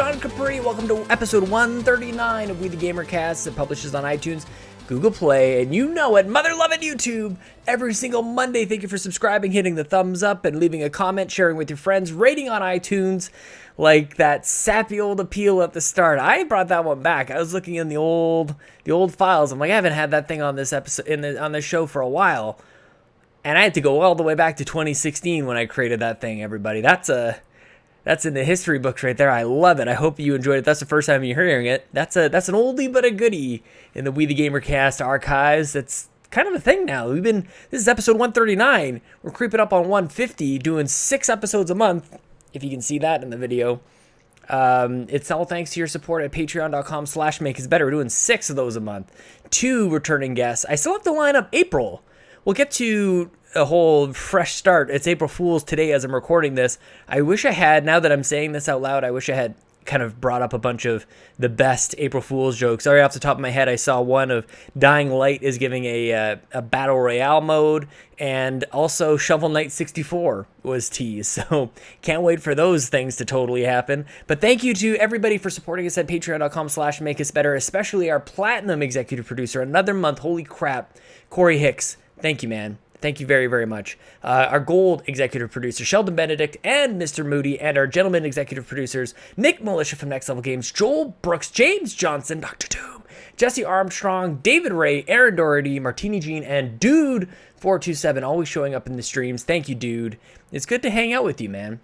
Sean Capri. Welcome to episode 139 of We the GamerCast that publishes on iTunes, Google Play, and you know it, mother-loving YouTube, every single Monday. Thank you for subscribing, hitting the thumbs up, and leaving a comment, sharing with your friends, rating on iTunes, like that sappy old appeal at the start. I brought that one back. I was looking in the old files. I'm like, I haven't had that thing on this episode on this show for a while, and I had to go all the way back to 2016 when I created that thing. Everybody, that's in the history books right there. I love it. I hope you enjoyed it. That's the first time you're hearing it. That's an oldie but a goodie in the We the GamerCast archives. That's kind of a thing now. This is episode 139. We're creeping up on 150, doing 6 episodes a month, if you can see that in the video. It's all thanks to your support at patreon.com/makeisbetter. We're doing 6 of those a month. 2 returning guests. I still have to line up April. We'll get to a whole fresh start. It's April Fool's today as I'm recording this. I wish I had, now that I'm saying this out loud, I wish I had kind of brought up a bunch of the best April Fool's jokes. Sorry, off the top of my head, I saw one of Dying Light is giving a Battle Royale mode, and also Shovel Knight 64 was teased. So can't wait for those things to totally happen. But thank you to everybody for supporting us at patreon.com/makeisbetter, especially our platinum executive producer. Another month, holy crap, Corey Hicks. Thank you, man. Thank you very, very much. Our gold executive producer, Sheldon, Benedict, and Mr. Moody, and our gentleman executive producers, Nick Milicia from Next Level Games, Joel Brooks, James Johnson, Dr. Doom, Jesse Armstrong, David Ray, Aaron Doherty, Martini Jean, and Dude427, always showing up in the streams. Thank you, Dude. It's good to hang out with you, man.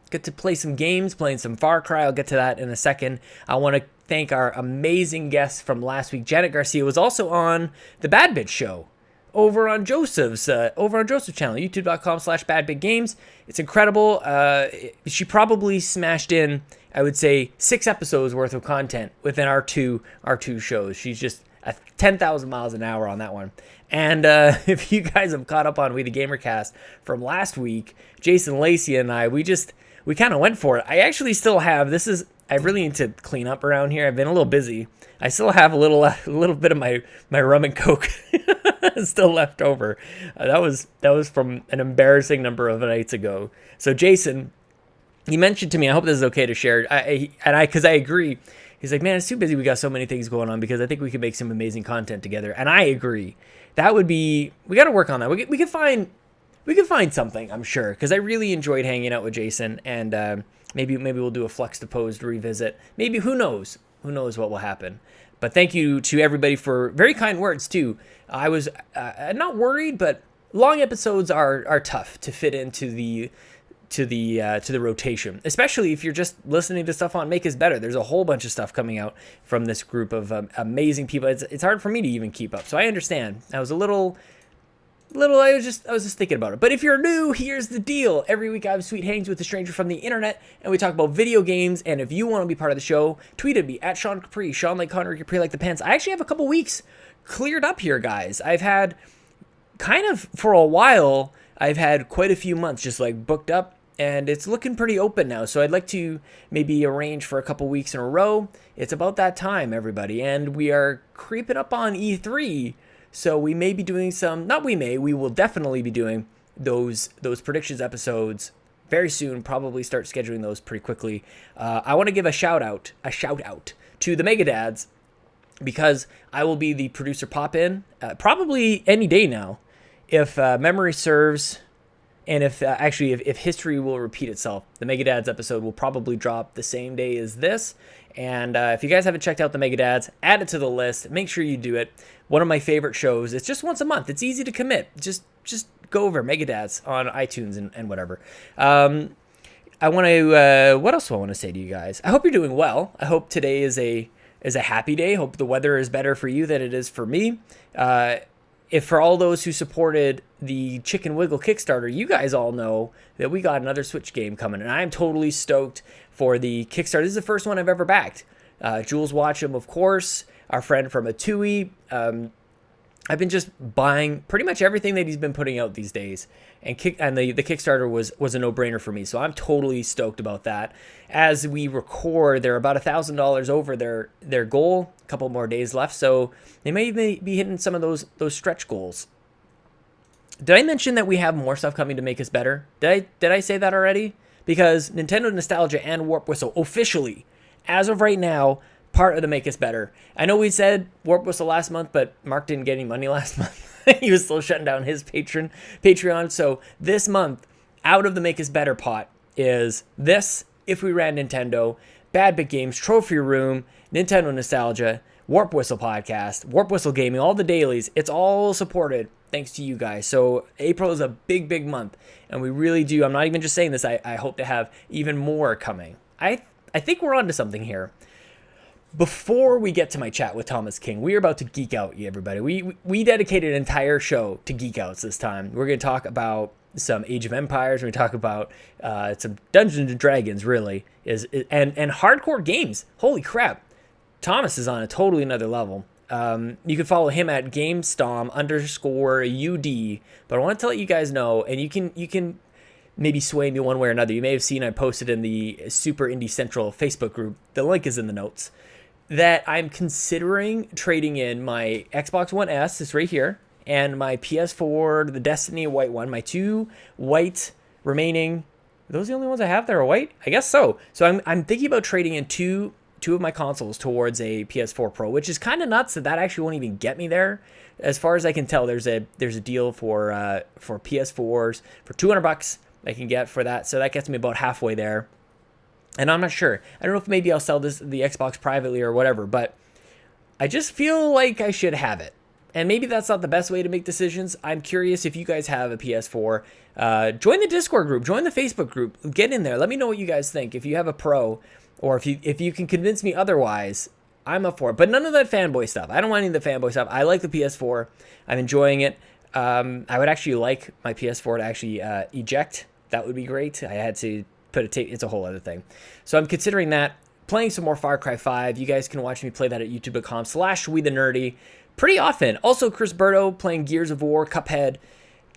Good to play some games, playing some Far Cry. I'll get to that in a second. I want to thank our amazing guest from last week. Janet Garcia was also on the Bad Bitch Show over on Joseph's channel, youtube.com/badbitgames. It's incredible. She probably smashed in, I would say, 6 episodes worth of content within our two shows. She's just 10,000 miles an hour on that one. And if you guys have caught up on We the GamerCast from last week, Jason Lacey and I, we kind of went for it. I actually still have, I really need to clean up around here. I've been a little busy. I still have a little bit of my rum and Coke still left over. That was from an embarrassing number of nights ago. So Jason, he mentioned to me, I hope this is okay to share. Because I agree. He's like, man, it's too busy. We got so many things going on because I think we could make some amazing content together. And I agree. That would be, we got to work on that. We could find something, I'm sure, because I really enjoyed hanging out with Jason, and maybe we'll do a Flux Deposed revisit. Maybe, who knows? Who knows what will happen? But thank you to everybody for very kind words too. I was not worried, but long episodes are tough to fit into the rotation, especially if you're just listening to stuff on Make Us Better. There's a whole bunch of stuff coming out from this group of amazing people. It's hard for me to even keep up, so I understand. I was a little. I was just thinking about it. But if you're new, here's the deal. Every week I have sweet hangs with a stranger from the internet, and we talk about video games. And if you want to be part of the show, tweet at me at Sean Capri, Sean like Connor, Capri like the pants. I actually have a couple weeks cleared up here, guys. I've had for a while, I've had quite a few months just like booked up, and it's looking pretty open now. So I'd like to maybe arrange for a couple weeks in a row. It's about that time, everybody. And we are creeping up on E3. So we may be doing we will definitely be doing those predictions episodes very soon. Probably start scheduling those pretty quickly. I want to give a shout out to the Megadads, because I will be the producer pop-in probably any day now, if memory serves, and if history will repeat itself. The Megadads episode will probably drop the same day as this. And if you guys haven't checked out the Megadads, add it to the list. Make sure you do it. One of my favorite shows. It's just once a month. It's easy to commit. Just go over Megadads on iTunes and whatever. I want to. What else do I want to say to you guys? I hope you're doing well. I hope today is a happy day. Hope the weather is better for you than it is for me. If for all those who supported the Chicken Wiggle Kickstarter, you guys all know that we got another Switch game coming, and I am totally stoked for the Kickstarter. This is the first one I've ever backed. Jules Watcham, of course, our friend from Atui. I've been just buying pretty much everything that he's been putting out these days, and the Kickstarter was a no-brainer for me, so I'm totally stoked about that. As we record, they're about $1,000 over their goal, a couple more days left, so they may be hitting some of those stretch goals. Did I mention that we have more stuff coming to make us better? Did I say that already? Because Nintendo Nostalgia and Warp Whistle officially as of right now, part of the Make Us Better. I know we said Warp Whistle last month, but Mark didn't get any money last month. He was still shutting down his Patreon. So this month, out of the Make Us Better pot is this, If We Ran Nintendo, Bad Bit Games, Trophy Room, Nintendo Nostalgia, Warp Whistle Podcast, Warp Whistle Gaming, all the dailies. It's all supported thanks to you guys. So April is a big, big month. And we really do. I'm not even just saying this. I hope to have even more coming. I think we're onto something here. Before we get to my chat with Thomas King, we are about to geek out, everybody. We dedicated an entire show to geek outs this time. We're going to talk about some Age of Empires. We're going to talk about some Dungeons and Dragons, really, and hardcore games. Holy crap. Thomas is on a totally another level. You can follow him at GameStom_UD. But I want to let you guys know, and you can maybe sway me one way or another. You may have seen I posted in the Super Indie Central Facebook group. The link is in the notes. That I'm considering trading in my Xbox One S, it's right here, and my PS4, the Destiny white one, my 2 white remaining. Are those the only ones I have that are white? I guess so. So I'm thinking about trading in two of my consoles towards a PS4 Pro, which is kind of nuts that actually won't even get me there. As far as I can tell, there's a deal for PS4s for $200 I can get for that, so that gets me about halfway there. And I'm not sure. I don't know if maybe I'll sell the Xbox privately or whatever, but I just feel like I should have it. And maybe that's not the best way to make decisions. I'm curious if you guys have a PS4. Join the Discord group. Join the Facebook group. Get in there. Let me know what you guys think. If you have a Pro, or if you can convince me otherwise, I'm up for it. But none of that fanboy stuff. I don't want any of the fanboy stuff. I like the PS4. I'm enjoying it. I would actually like my PS4 to actually eject. That would be great. I had to it's a whole other thing. So I'm considering that. Playing some more Far Cry 5. You guys can watch me play that at youtube.com/WeTheNerdy pretty often. Also, Chris Berto playing Gears of War, Cuphead.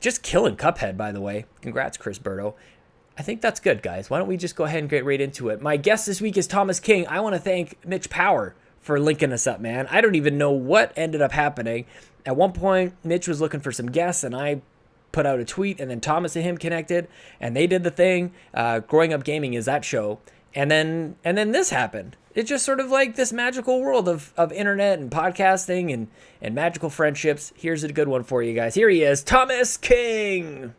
Just killing Cuphead, by the way. Congrats, Chris Berto. I think that's good, guys. Why don't we just go ahead and get right into it. My guest this week is Thomas King. I want to thank Mitch Power for linking us up, man. I don't even know what ended up happening. At one point, Mitch was looking for some guests, and I put out a tweet, and then Thomas and him connected, and they did the thing. Growing Up Gaming is that show, and then this happened. It's just sort of like this magical world of internet and podcasting and magical friendships. Here's a good one for you guys. Here he is, Thomas King.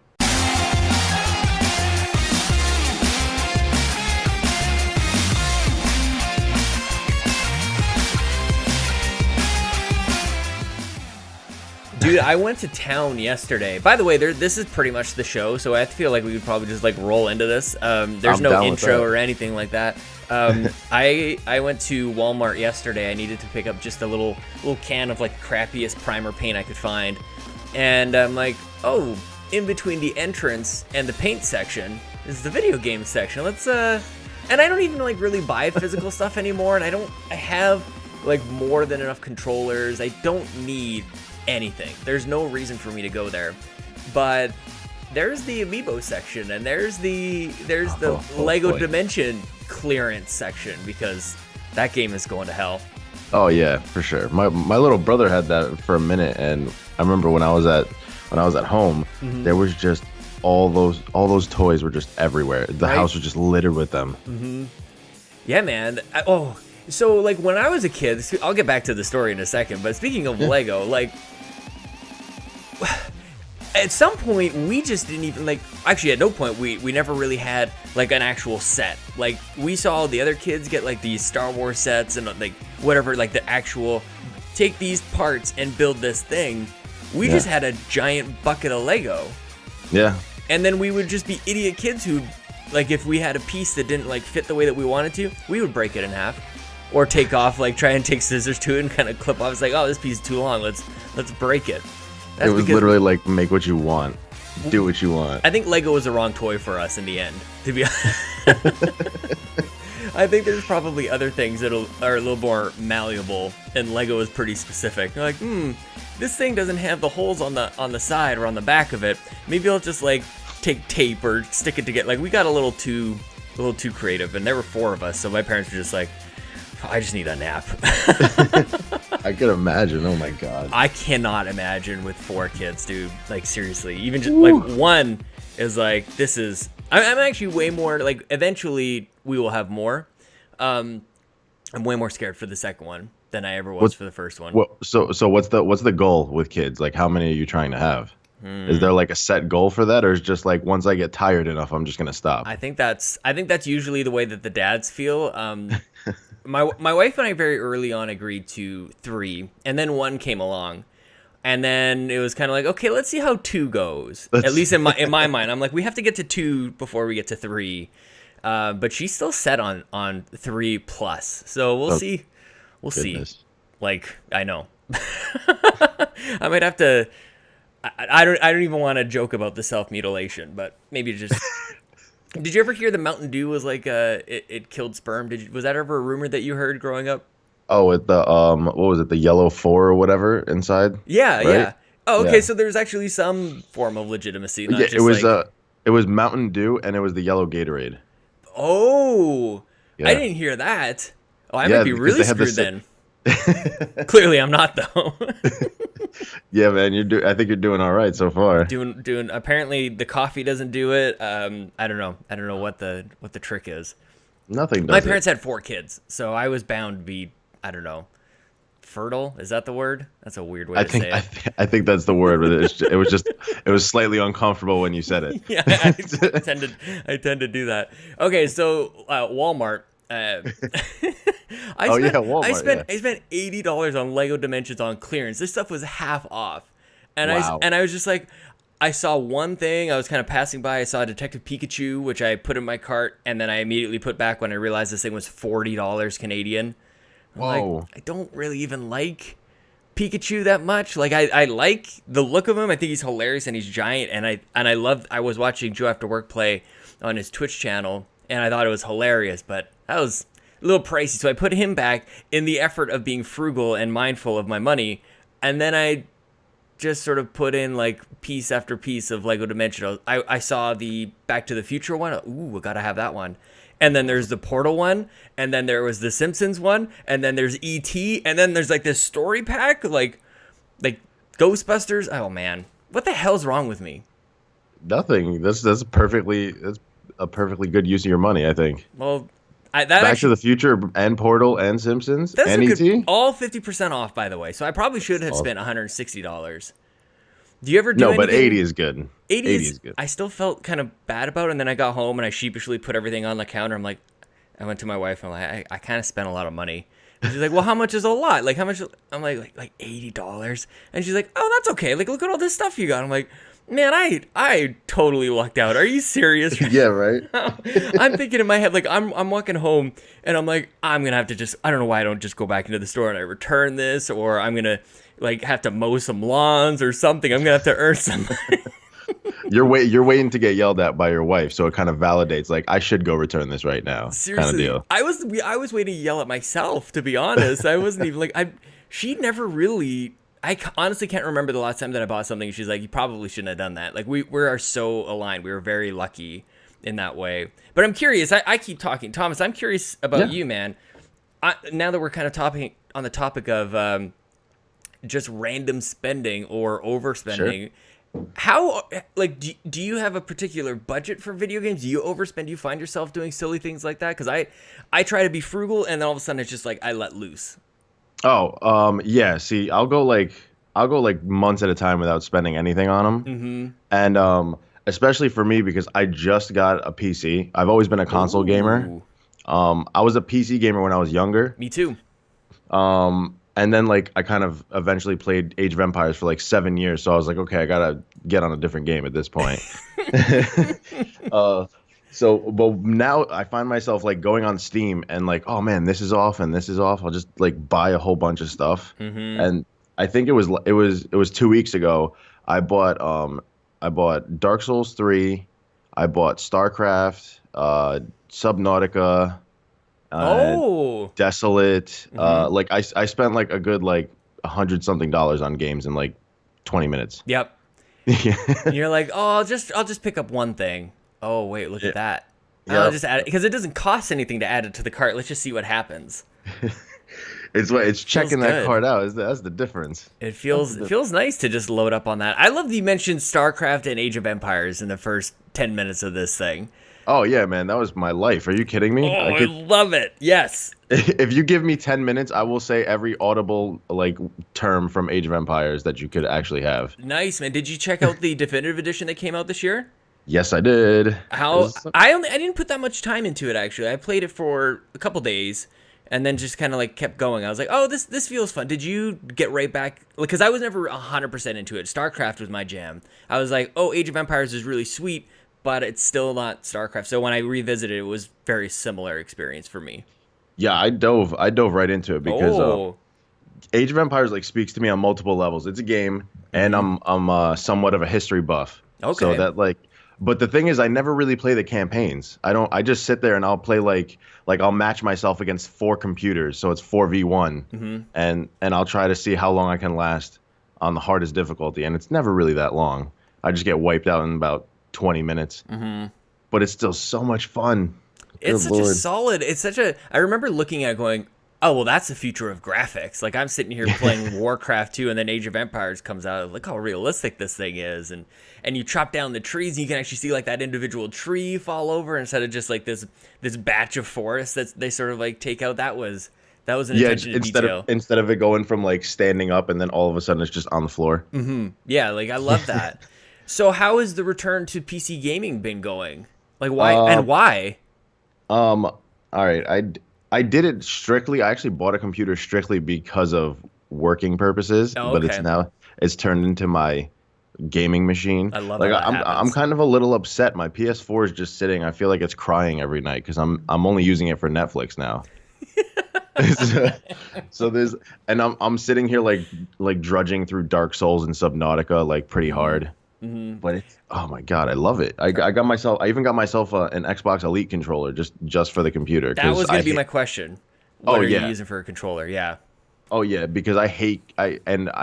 Dude, I went to town yesterday. By the way, this is pretty much the show, so I feel like we could probably just like roll into this. There's no intro or anything like that. I went to Walmart yesterday. I needed to pick up just a little can of like crappiest primer paint I could find, and I'm like, oh, in between the entrance and the paint section is the video game section. Let's and I don't even like really buy physical stuff anymore, and I have like more than enough controllers. I don't need anything. There's no reason for me to go there. But there's the Amiibo section, and there's the Lego boy. Dimension clearance section, because that game is going to hell. Oh yeah, for sure. My little brother had that for a minute, and I remember when I was at home, mm-hmm. there was just all those toys were just everywhere. The house was just littered with them. Mm-hmm. Yeah, man. So like when I was a kid, I'll get back to the story in a second, but speaking of Lego, like at some point we just didn't even actually at no point we never really had like an actual set. Like we saw the other kids get like these Star Wars sets and like whatever, like the actual take these parts and build this thing. We just had a giant bucket of Lego. Yeah. And then we would just be idiot kids who, like, if we had a piece that didn't like fit the way that we wanted to, we would break it in half. Or take off, like try and take scissors to it and kind of clip off. It's like, oh, this piece is too long. Let's break it. It was literally like make what you want, do what you want. I think Lego was the wrong toy for us in the end, to be honest. I think there's probably other things that are a little more malleable, and Lego is pretty specific. They're like, this thing doesn't have the holes on the side or on the back of it. Maybe I'll just like take tape or stick it together. Like we got a little too creative, and there were 4 of us, so my parents were just like, I just need a nap. I could imagine. Oh my god. I cannot imagine with 4 kids, dude. Like seriously, even just like one is like, this is. I'm actually way more like. Eventually, we will have more. I'm way more scared for the second one than I ever was for the first one. So what's the goal with kids? Like, how many are you trying to have? Is there like a set goal for that, or is just like once I get tired enough, I'm just gonna stop? I think that's usually the way that the dads feel. My wife and I very early on agreed to 3, and then 1 came along. And then it was kind of like, okay, let's see how 2 goes. At least in my mind, I'm like, we have to get to 2 before we get to 3. But she's still set on 3 plus. So we'll see. We'll see. Like, I know. I might have to. I don't even want to joke about the self-mutilation, but maybe just. Did you ever hear the Mountain Dew was like it killed sperm? Was that ever a rumor that you heard growing up? Oh, with the what was it, the yellow 4 or whatever inside? Yeah, right? yeah. Oh, okay. Yeah. So there's actually some form of legitimacy. Not Yeah, just it was Mountain Dew and it was the yellow Gatorade. Oh, Yeah. I didn't hear that. Oh, I might be really screwed then. Clearly, I'm not though. Yeah, man, I think you're doing all right so far. Doing. Apparently, the coffee doesn't do it. I don't know. I don't know what the trick is. Nothing does. My parents had 4 kids, so I was bound to be. I don't know. Fertile? Is that the word? That's a weird way to say it. I think that's the word, but it was slightly uncomfortable when you said it. Yeah, I tend to do that. Okay, so Walmart. Walmart. I spent $80 on Lego Dimensions on clearance. This stuff was half off, and Wow. I was just like, I saw one thing. I was kind of passing by. I saw Detective Pikachu, which I put in my cart, and then I immediately put back when I realized this thing was $40 Canadian. Whoa. Like, I don't really even like Pikachu that much. Like, I like the look of him. I think he's hilarious and he's giant. And I was watching Joe After Work play on his Twitch channel, and I thought it was hilarious, but that was a little pricey. So I put him back in the effort of being frugal and mindful of my money. And then I just sort of put in like piece after piece of Lego Dimension. I saw the Back to the Future one. Ooh, I gotta have that one. And then there's the Portal one, and then there was the Simpsons one, and then there's E.T., and then there's like this story pack, like Ghostbusters. Oh man, what the hell's wrong with me? Nothing. That's a perfectly good use of your money, I think. Well, Back to the Future and Portal and Simpsons and E.T. All 50% off, by the way. So I probably should have spent $160. Do you ever do anything? No, but 80 is good. 80 is good. I still felt kind of bad about it, and then I got home and I sheepishly put everything on the counter. I'm like, I went to my wife and I'm like, I kind of spent a lot of money. And she's like, well, how much is a lot? Like, how much? I'm like $80. And she's like, oh, that's okay. Like, look at all this stuff you got. I'm like, man, I totally lucked out. Are you serious? Yeah, right. I'm thinking in my head, like, I'm walking home and I'm like, I'm gonna have to I don't know why I don't just go back into the store and I return this, or I'm gonna like have to mow some lawns or something. I'm gonna have to earn some money. You're waiting to get yelled at by your wife, so it kind of validates like I should go return this right now. Seriously, kind of deal. I was waiting to yell at myself, to be honest. I wasn't even like she never really. I honestly can't remember the last time that I bought something. She's like, you probably shouldn't have done that. Like we are so aligned. We were very lucky in that way. But I'm curious. I keep talking, Thomas. I'm curious about you, man. Now that we're kind of on the topic of just random spending or overspending. Sure. How, like, do you have a particular budget for video games? Do you overspend? Do you find yourself doing silly things like that? Because I try to be frugal, and then all of a sudden it's just like I let loose. Oh, yeah. See, I'll go like months at a time without spending anything on them. Mm-hmm. And especially for me, because I just got a PC. I've always been a console gamer. I was a PC gamer when I was younger. Me too. And then like I kind of eventually played Age of Empires for like 7 years. So I was like, okay, I gotta get on a different game at this point. But now I find myself like going on Steam and like, oh man, this is off and this is off. I'll just like buy a whole bunch of stuff. Mm-hmm. And I think it was 2 weeks ago. I bought Dark Souls 3. I bought StarCraft, Subnautica. Desolate. Mm-hmm. Like I spent like a good like $100-something on games in like 20 minutes. Yep. And you're like, oh, I'll just pick up one thing. Oh wait, look at that. Yep. I'll just add it because it doesn't cost anything to add it to the cart. Let's just see what happens. It's checking that card out. That's the difference. It feels nice to just load up on that. I love that you mentioned StarCraft and Age of Empires in the first 10 minutes of this thing. Oh yeah, man, that was my life. Are you kidding Oh, me? I love it. Yes. If you give me 10 minutes, I will say every audible like term from Age of Empires that you could actually have. Nice, man. Did you check out the definitive edition that came out this year? Yes, I did. How I didn't put that much time into it actually. I played it for a couple days and then just kind of like kept going. I was like, "Oh, this feels fun." Did you get right back because I was never 100% into it. StarCraft was my jam. I was like, "Oh, Age of Empires is really sweet, but it's still not StarCraft." So when I revisited it, it was very similar experience for me. Yeah, I dove right into it because Oh, Age of Empires like speaks to me on multiple levels. It's a game, and I'm somewhat of a history buff. Okay. So that like, but the thing is, I never really play the campaigns. I don't. I just sit there and I'll play like I'll match myself against 4 computers, so it's 4v1, and I'll try to see how long I can last on the hardest difficulty, and it's never really that long. I just get wiped out in about 20 minutes. But it's still so much fun. it's Good such a Lord. solid. It's such a. I remember looking at it going, "Oh, well, that's the future of graphics." Like I'm sitting here playing Warcraft 2, and then Age of Empires comes out. Look how realistic this thing is, and you chop down the trees, and you can actually see like that individual tree fall over instead of just like this batch of forest that they sort of like take out. That was an attention to detail. Instead of it going from like standing up and then all of a sudden it's just on the floor. Yeah, like I love that. So how has the return to PC gaming been going? Like why and why? All right, I did it strictly. I actually bought a computer strictly because of working purposes, Oh, but okay. it's turned into my gaming machine. I love like how that I'm happens. kind of a little upset. My PS4 is just sitting. I feel like it's crying every night because I'm only using it for Netflix now. So there's and I'm sitting here like drudging through Dark Souls and Subnautica like pretty hard. But it's oh my god, I love it. I even got myself an Xbox Elite controller just for the computer. That was going to be hate- my question. What Oh, are you yeah. using for a controller? Yeah. Oh yeah, because I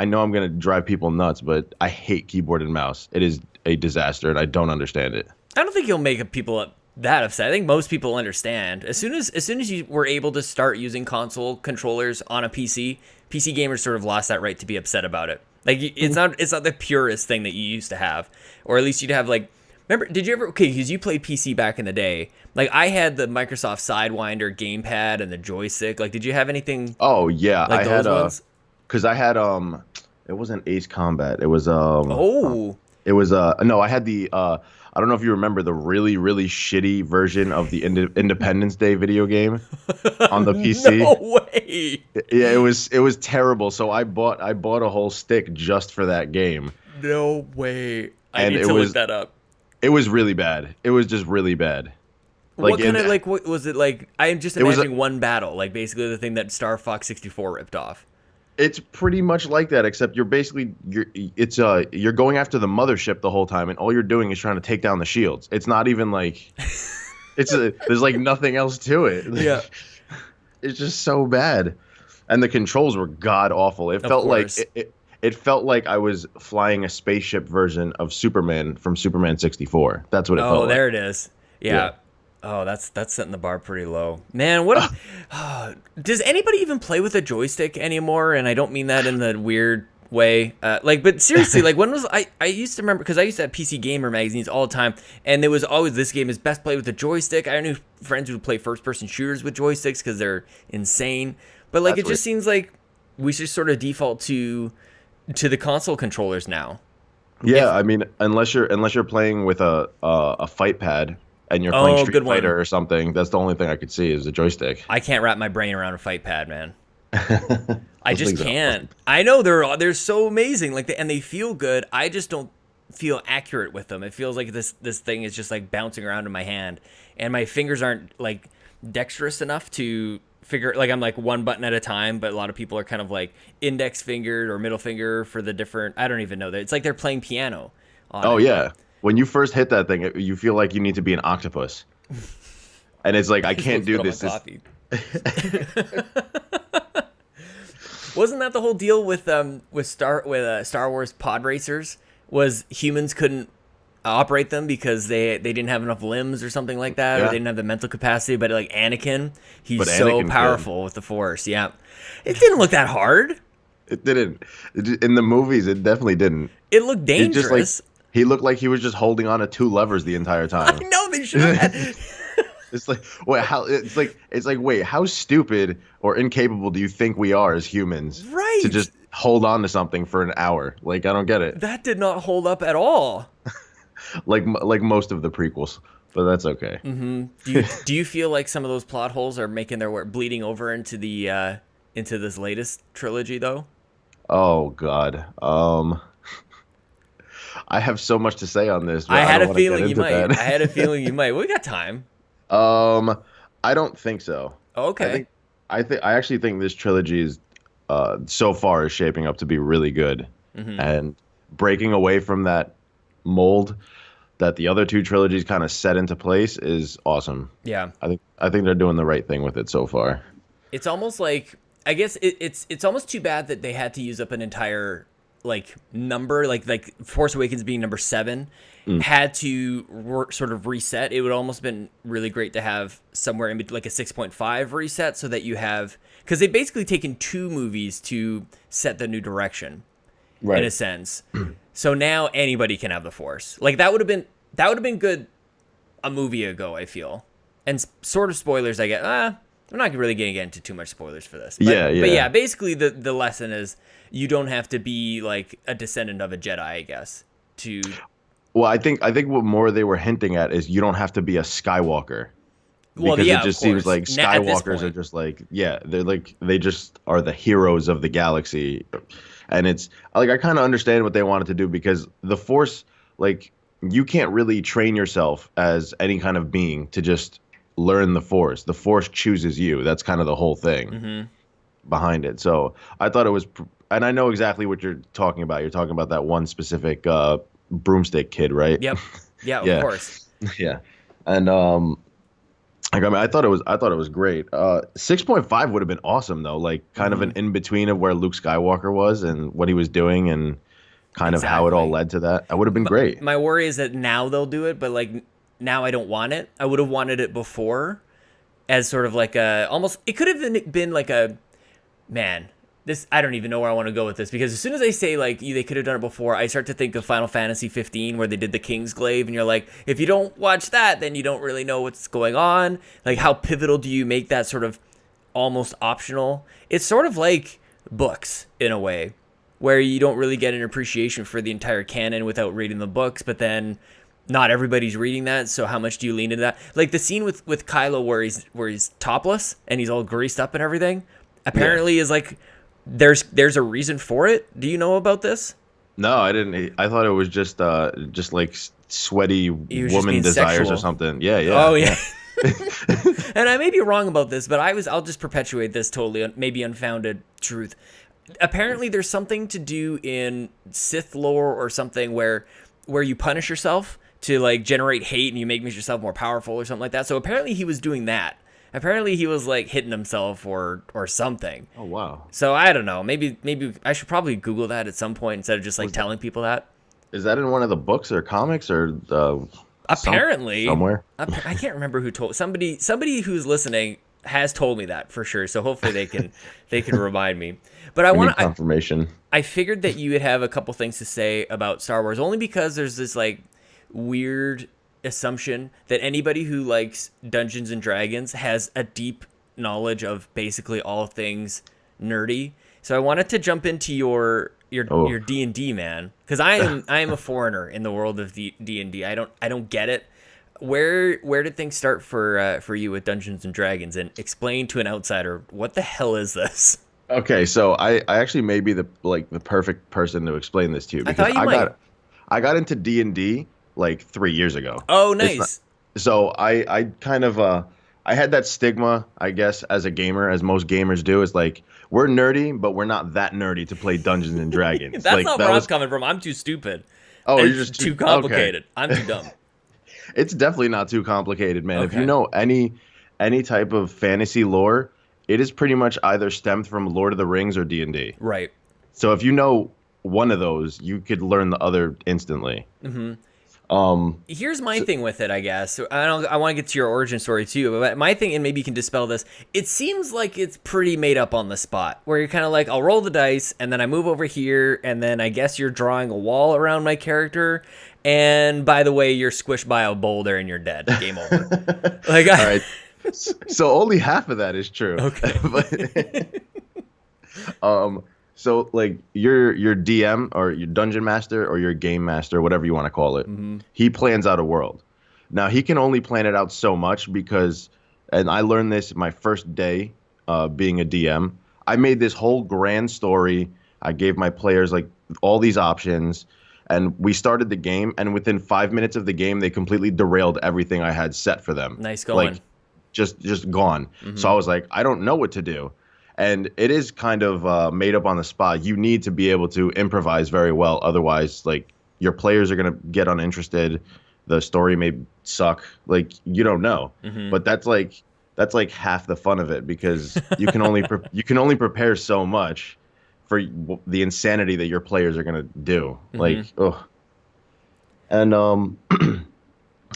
know I'm gonna drive people nuts, but I hate keyboard and mouse. It is a disaster, and I don't understand it. I don't think you'll make people that upset. I think most people understand. As soon as you were able to start using console controllers on a PC gamers sort of lost that right to be upset about it. Like it's not the purest thing that you used to have, or at least you'd have like. Remember? Did you ever? Okay, because you played PC back in the day. Like I had the Microsoft Sidewinder gamepad and the joystick. Like, did you have anything Oh yeah, like I those had ones? because I had it wasn't Ace Combat. It was Oh, it was no, I had the I don't know if you remember the really really shitty version of the Independence Day video game on the PC. no way! Yeah, it was terrible. So I bought a whole stick just for that game. No way! I And need it to was- look that up. It was really bad. It was just really bad. What kind of in- like what was it like? I'm just was imagining one battle, like basically the thing that Star Fox 64 ripped off. It's pretty much like that, except you're going after the mothership the whole time, and all you're doing is trying to take down the shields. It's not even like there's like nothing else to it. Yeah. It's just so bad, and the controls were god awful. It felt like course. it felt like I was flying a spaceship version of Superman from Superman 64. That's what it felt Oh, like. there it is. Yeah. Yeah. Oh, that's setting the bar pretty low. Man, what does anybody even play with a joystick anymore? And I don't mean that in the weird way. But seriously, like when was I used to remember because I used to have PC Gamer magazines all the time, and there was always this game is best played with a joystick. I knew friends who would play first person shooters with joysticks because they're insane. But like That's it just seems like we should sort of default to the console controllers now. Yeah, I mean, unless you're playing with a fight pad and you're playing Oh, Street good one. Fighter or something, that's the only thing I could see is a joystick. I can't wrap my brain around a fight pad, man. I Those just things are can't. I know they're so amazing, like and they feel good. I just don't feel accurate with them. It feels like this thing is just like bouncing around in my hand, and my fingers aren't like dexterous enough to figure. Like I'm like one button at a time, but a lot of people are kind of like index fingered or middle finger for the different. I don't even know that. It's like they're playing piano. Oh yeah, when you first hit that thing, you feel like you need to be an octopus, and it's like I can't do this. Wasn't that the whole deal with Star Wars pod racers? Was humans couldn't operate them because they didn't have enough limbs or something like that, or Yeah. they didn't have the mental capacity. But like Anakin, he's But so Anakin powerful with the Force. Yeah, it didn't look that hard. It didn't. In the movies, it definitely didn't. It looked It dangerous. just like he looked like he was just holding on to 2 levers the entire time. I know They should have had... It's like, wait, how? It's like, wait, how stupid or incapable do you think we are as humans, right, to just hold on to something for an hour? Like, I don't get it. That did not hold up at all. like most of the prequels, but that's okay. Do you feel like some of those plot holes are making their way, bleeding over into the into this latest trilogy, though? Oh God. I have so much to say on this. But I had a feeling you might. That. I had a feeling you might. We got time. I don't think so. Okay. I actually think this trilogy is, so far, is shaping up to be really good, and breaking away from that mold that the other two trilogies kind of set into place is awesome. Yeah. I think they're doing the right thing with it so far. It's almost like, I guess it's almost too bad that they had to use up an entire like number, like Force Awakens being number 7 had to sort of reset. It would almost been really great to have somewhere in like a 6.5 reset, so that you have, because they've basically taken 2 movies to set the new direction, right, in a sense. So now anybody can have the Force. Like that would have been good a movie ago, I feel. And sort of spoilers, I get. I'm not really going to get into too much spoilers for this. But, But yeah, basically the lesson is you don't have to be like a descendant of a Jedi, I guess, to... Well, I think what more they were hinting at is you don't have to be a Skywalker. Because it just seems like Skywalkers are just like, they're like, they just are the heroes of the galaxy. And it's like, I kind of understand what they wanted to do, because the Force, like, you can't really train yourself as any kind of being to just learn the Force. The Force chooses you. That's kind of the whole thing behind it. So I thought it was, and I know exactly what you're talking about. You're talking about that one specific broomstick kid, right? Yep. Yeah, of course. Yeah. And like, I mean, I thought it was great. 6.5 would have been awesome though, like kind of an in between of where Luke Skywalker was and what he was doing, and kind of how it all led to that. That would have been great. My worry is that now they'll do it, but like now I don't want it. I would have wanted it before, as sort of like a almost. It could have been like a, man. This, I don't even know where I want to go with this, because as soon as I say like they could have done it before, I start to think of Final Fantasy 15, where they did the Kingsglaive, and you're like, if you don't watch that, then you don't really know what's going on. Like, how pivotal do you make that sort of almost optional? It's sort of like books in a way, where you don't really get an appreciation for the entire canon without reading the books, but then not everybody's reading that, so how much do you lean into that? Like the scene with Kylo where he's topless and he's all greased up and everything, apparently is like, there's a reason for it. Do you know about this? No, I didn't. I thought it was just like sweaty woman desires sexual. Or something. Yeah. Oh yeah. And I may be wrong about this, but I'll just perpetuate this totally maybe unfounded truth. Apparently there's something to do in Sith lore or something where you punish yourself to like generate hate, and you make yourself more powerful or something like that. So apparently he was doing that. Apparently he was like hitting himself or something. Oh wow. So I don't know. Maybe I should probably Google that at some point instead of just like telling people that. Is that in one of the books or comics or apparently somewhere? I can't remember who told somebody who's listening has told me that for sure. So hopefully they can remind me. But I want confirmation. I figured that you would have a couple things to say about Star Wars, only because there's this like weird assumption that anybody who likes Dungeons and Dragons has a deep knowledge of basically all things nerdy. So I wanted to jump into your D&D, man, because I am a foreigner in the world of D&D. I don't get it. Where did things start for you with Dungeons and Dragons? And explain to an outsider, what the hell is this? Okay, so I actually may be the perfect person to explain this to you, because I got into D&D like 3 years ago. Oh, nice. So I kind of I had that stigma, I guess, as a gamer, as most gamers do. It's like, we're nerdy, but we're not that nerdy to play Dungeons and Dragons. That's like, not where I'm coming from. I'm too stupid. Oh, it's you're just too complicated. Okay. I'm too dumb. It's definitely not too complicated, man. Okay. If you know any type of fantasy lore, it is pretty much either stemmed from Lord of the Rings or D&D. Right. So if you know one of those, you could learn the other instantly. Here's my thing with it, I guess. I want to get to your origin story too, but my thing, and maybe you can dispel this. It seems like it's pretty made up on the spot, where you're kind of like, I'll roll the dice, and then I move over here, and then I guess you're drawing a wall around my character, and by the way, you're squished by a boulder and you're dead. Game over. Like, all right. So only half of that is true. Okay. So like your DM or your dungeon master or your game master, whatever you want to call it, he plans out a world. Now he can only plan it out so much because, and I learned this my first day being a DM. I made this whole grand story. I gave my players like all these options, and we started the game. And within 5 minutes of the game, they completely derailed everything I had set for them. Nice going. Like just gone. So I was like, I don't know what to do. And it is kind of made up on the spot. You need to be able to improvise very well. Otherwise, like, your players are going to get uninterested. The story may suck. Like, you don't know. But that's like half the fun of it, because you can only prepare so much for the insanity that your players are going to do. Like, ugh. And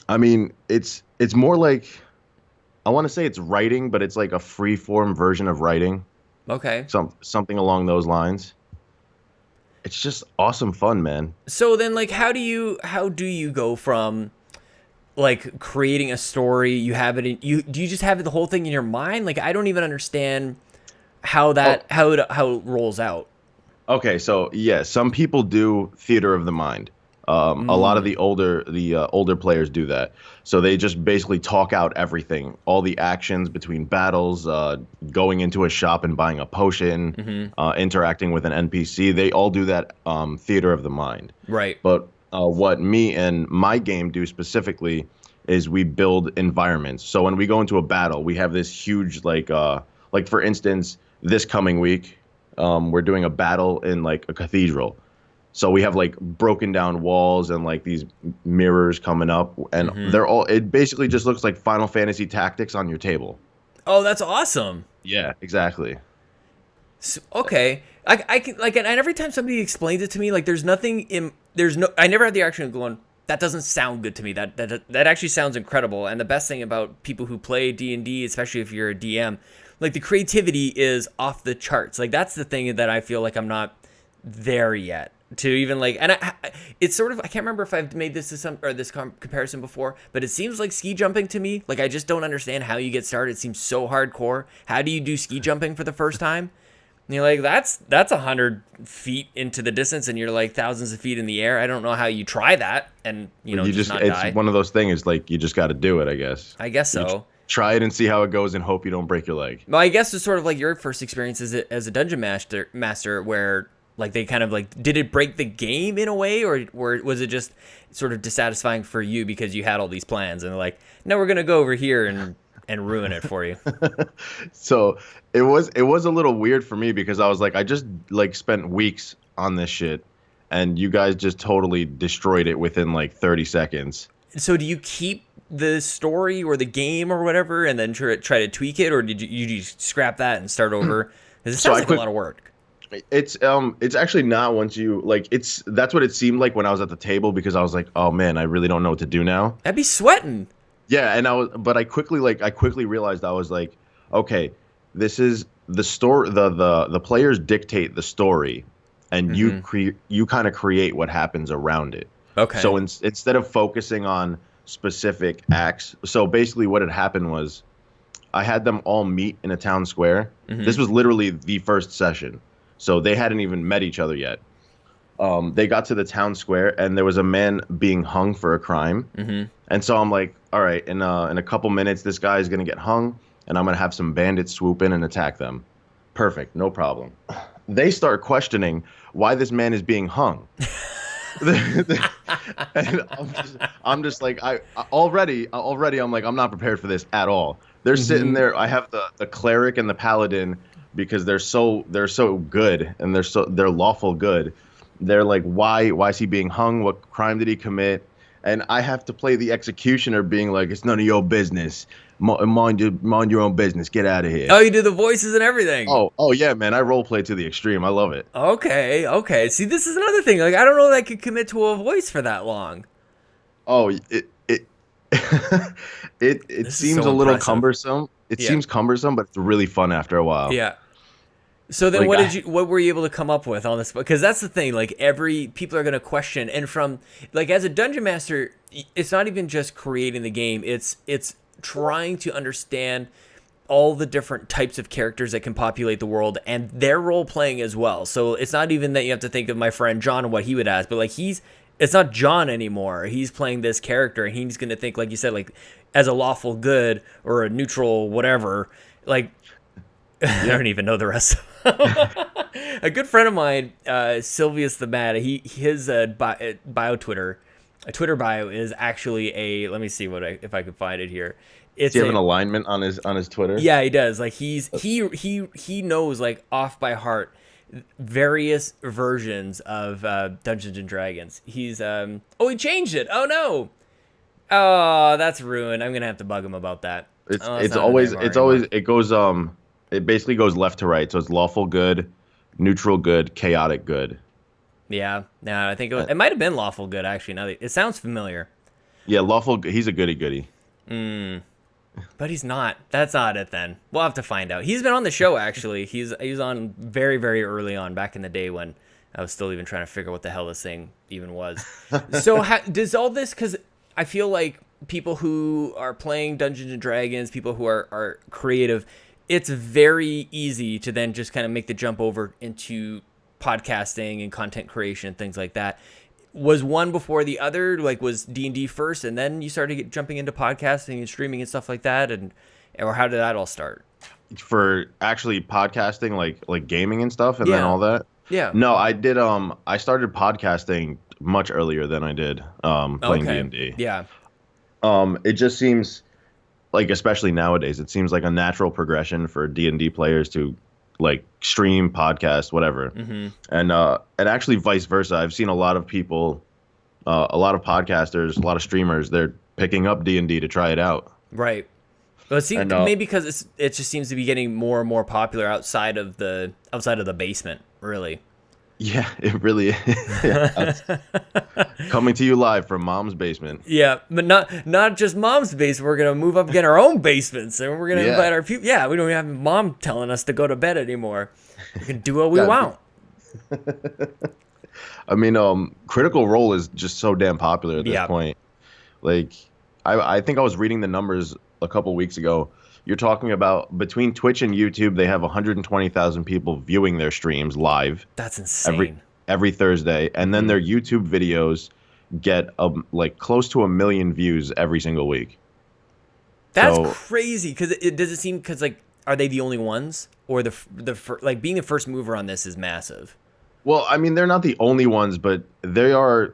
I mean, it's more like, I want to say it's writing, but it's like a free form version of writing. Okay. Something along those lines. It's just awesome fun, man. So then, like, how do you go from like creating a story? You have it in do you just have the whole thing in your mind? Like, I don't even understand how how it rolls out. Okay, so yeah, some people do theater of the mind. A lot of the older players do that. So they just basically talk out everything, all the actions between battles, going into a shop and buying a potion, interacting with an NPC. They all do that theater of the mind. Right. But what me and my game do specifically is we build environments. So when we go into a battle, we have this huge, like for instance, this coming week, we're doing a battle in like a cathedral. So we have like broken down walls and like these mirrors coming up, and it basically just looks like Final Fantasy Tactics on your table. Oh, that's awesome. Yeah, exactly. So, okay. I can, like, and every time somebody explains it to me, like, I never had the reaction of going, that doesn't sound good to me. That actually sounds incredible. And the best thing about people who play D&D, especially if you're a DM, like, the creativity is off the charts. Like, that's the thing that I feel like I'm not there yet. To even like, and it's sort of, I can't remember if I've made this comparison before, but it seems like ski jumping to me. Like, I just don't understand how you get started. It seems so hardcore. How do you do ski jumping for the first time? And you're like, that's 100 feet into the distance, and you're like thousands of feet in the air. I don't know how you try that, and you just not die. It's one of those things, like, you just got to do it, I guess. I guess so. Try it and see how it goes, and hope you don't break your leg. Well, I guess it's sort of like your first experience as a dungeon master, where, like, they kind of like, did it break the game in a way, or was it just sort of dissatisfying for you because you had all these plans and they're like, no, we're gonna go over here and ruin it for you? So it was a little weird for me, because I was like, I just like spent weeks on this shit, and you guys just totally destroyed it within like 30 seconds. So do you keep the story or the game or whatever and then try to tweak it, or did you just scrap that and start over? Because it sounds like a lot of work. It's actually not, once you like, that's what it seemed like when I was at the table, because I was like, oh man, I really don't know what to do now. I'd be sweating. Yeah, and I quickly realized, I was like, okay, this is the story. The players dictate the story, and you kind of create what happens around it. Okay. So instead of focusing on specific acts, so basically what had happened was, I had them all meet in a town square. This was literally the first session. So they hadn't even met each other yet. They got to the town square, and there was a man being hung for a crime. And so I'm like, all right, in a couple minutes, this guy is going to get hung, and I'm going to have some bandits swoop in and attack them. Perfect, no problem. They start questioning why this man is being hung. And I'm just like, already I'm like, I'm not prepared for this at all. They're sitting there. I have the cleric and the paladin, because they're so good, and they're lawful good. They're like, why is he being hung? What crime did he commit? And I have to play the executioner, being like, it's none of your business. Mind your own business. Get out of here. Oh, you do the voices and everything. Oh yeah, man. I role play to the extreme. I love it. Okay. See, this is another thing. Like, I don't know that I could commit to a voice for that long. Oh, it it This is seems so a little impressive. cumbersome. It Yeah. seems cumbersome, but it's really fun after a while. Yeah. So then Like what were you able to come up with on this? Because that's the thing, like people are going to question, and from like as a dungeon master, it's not even just creating the game, it's trying to understand all the different types of characters that can populate the world and their role playing as well. So it's not even that you have to think of my friend John and what he would ask, but like it's not John anymore. He's playing this character and he's going to think, like you said, like as a lawful good or a neutral whatever, like I don't even know the rest. A good friend of mine, Sylvius the Mad, his Twitter bio is actually a. Let me see if I could find it here. It's does he have an alignment on his Twitter? Yeah, he does. Like he knows like off by heart various versions of Dungeons and Dragons. He changed it. Oh no. Oh, that's ruined. I'm gonna have to bug him about that. It's always it goes it basically goes left to right. So it's lawful good, neutral good, chaotic good. Yeah. No, I think it might have been lawful good actually. Now it sounds familiar. Yeah, lawful. He's a goody. But he's not. That's not it then. We'll have to find out. He's been on the show actually. He was on very, very early on back in the day when I was still even trying to figure out what the hell this thing even was. So does all this, because I feel like people who are playing Dungeons and Dragons, people who are creative, it's very easy to then just kind of make the jump over into podcasting and content creation, things like that. Was one before the other? Like, was D&D first, and then you started jumping into podcasting and streaming and stuff like that, or how did that all start? For actually podcasting, like gaming and stuff, and then all that. Yeah. No, I did. I started podcasting much earlier than I did playing D&D. Yeah. It just seems like, especially nowadays, it seems like a natural progression for D&D players to like stream, podcast, whatever. Mm-hmm. And actually vice versa. I've seen a lot of people, a lot of podcasters, a lot of streamers, they're picking up D&D to try it out. Right. Well, it seems maybe because it just seems to be getting more and more popular outside of the basement, really. Yeah, it really is. Coming to you live from Mom's basement. Yeah, but not just Mom's basement. We're gonna move up, get our own basements, and we're gonna invite our people. Yeah, we don't have Mom telling us to go to bed anymore. We can do what we want. I mean, Critical Role is just so damn popular at this point. Like, I think I was reading the numbers a couple weeks ago. You're talking about between Twitch and YouTube, they have 120,000 people viewing their streams live. That's insane. Every Thursday, and then their YouTube videos get like close to 1 million views every single week. That's crazy. Because does it seem, because like, are they the only ones, or like being the first mover on this is massive? Well, I mean, they're not the only ones, but they are.